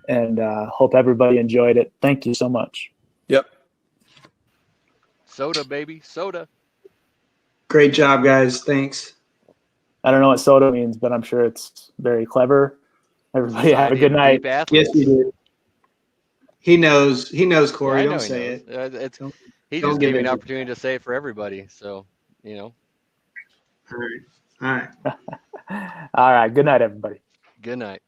hope everybody enjoyed it. Thank you so much. Yep. Soda, baby, soda. Great job, guys. Thanks. I don't know what soda means, but I'm sure it's very clever. Everybody have a good night. Yes, we did. He knows, Corey. Yeah, don't say it. He don't just give gave me it an to- opportunity to say it for everybody. So, All right. All right. All right. Good night, everybody. good night.